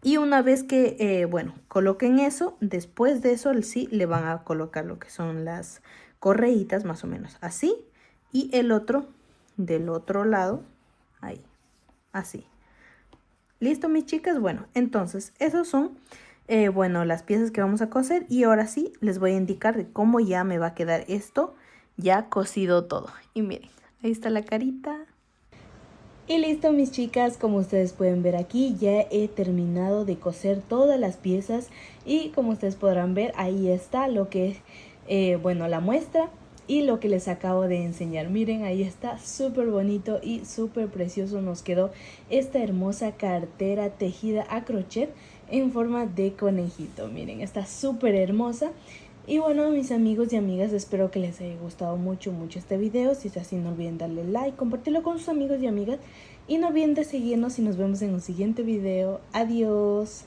Y una vez que, bueno, coloquen eso, después de eso sí le van a colocar lo que son las correitas, más o menos así. Y el otro del otro lado, ahí, así. ¿Listo, mis chicas? Bueno, entonces, esos son, bueno, las piezas que vamos a coser. Y ahora sí, les voy a indicar de cómo ya me va a quedar esto ya cosido todo. Y miren, ahí está la carita. Y listo, mis chicas, como ustedes pueden ver aquí, ya he terminado de coser todas las piezas. Y como ustedes podrán ver, ahí está lo que es, bueno, la muestra y lo que les acabo de enseñar. Miren, ahí está súper bonito y súper precioso nos quedó esta hermosa cartera tejida a crochet en forma de conejito. Miren, está súper hermosa. Y bueno, mis amigos y amigas, espero que les haya gustado mucho este video. Si es así, no olviden darle like, compartirlo con sus amigos y amigas. Y no olviden de seguirnos y nos vemos en un siguiente video. Adiós.